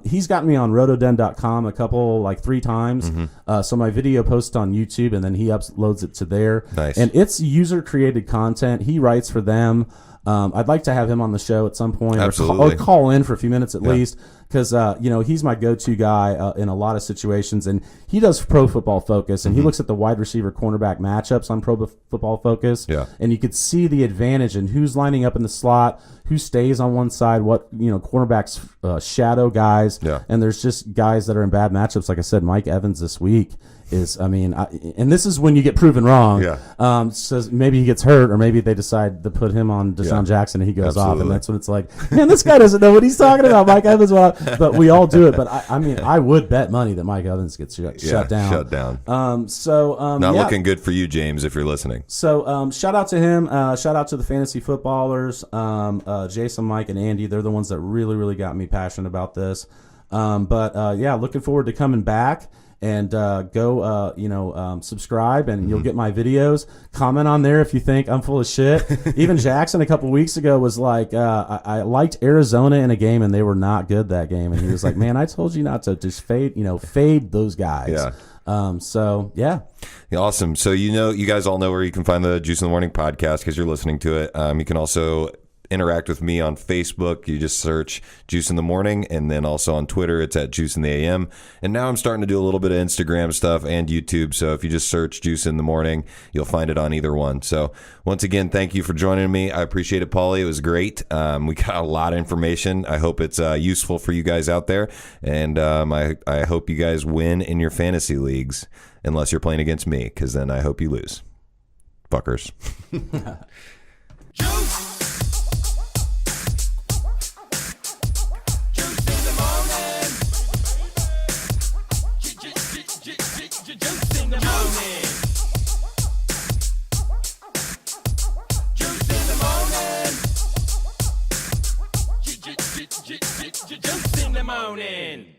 [SPEAKER 2] He's gotten me on rotoden.com a couple, 3 times. So my video posts on YouTube, and then he uploads it to there.
[SPEAKER 1] Nice.
[SPEAKER 2] And it's user created content. He writes for them. I'd like to have him on the show at some point.
[SPEAKER 1] Absolutely.
[SPEAKER 2] Or call in for a few minutes at least, because he's my go-to guy in a lot of situations, and he does Pro Football Focus, and he looks at the wide receiver cornerback matchups on Pro Football Focus. Yeah. And you could see the advantage in who's lining up in the slot, who stays on one side, what cornerbacks shadow guys. Yeah. And there's just guys that are in bad matchups. Like I said, Mike Evans this week is, and this is when you get proven wrong. Yeah. So maybe he gets hurt, or maybe they decide to put him on Deshaun Jackson and he goes off, and that's when it's like, man, this guy doesn't know what he's talking about. Mike Evans, but we all do it. But I would bet money that Mike Evans gets shut down.
[SPEAKER 1] Shut down.
[SPEAKER 2] Not
[SPEAKER 1] looking good for you, James, if you're listening.
[SPEAKER 2] So shout out to him. Shout out to the fantasy footballers, Jason, Mike, and Andy. They're the ones that really, really got me passionate about this. Looking forward to coming back. And go subscribe, and you'll get my videos. Comment on there if you think I'm full of shit. Even Jackson a couple weeks ago was like, I liked Arizona in a game, and they were not good that game. And he was like, man, I told you not to just fade those guys. Yeah.
[SPEAKER 1] Awesome. So you guys all know where you can find the Juice in the Morning podcast because you're listening to it. You can also interact with me on Facebook, you just search Juice in the Morning, and then also on Twitter, it's at Juice in the AM. And now I'm starting to do a little bit of Instagram stuff and YouTube, so if you just search Juice in the Morning, you'll find it on either one. So once again, thank you for joining me. I appreciate it, Paulie. It was great. We got a lot of information. I hope it's useful for you guys out there, and I hope you guys win in your fantasy leagues, unless you're playing against me, because then I hope you lose. Fuckers.
[SPEAKER 4] Juice in the morning.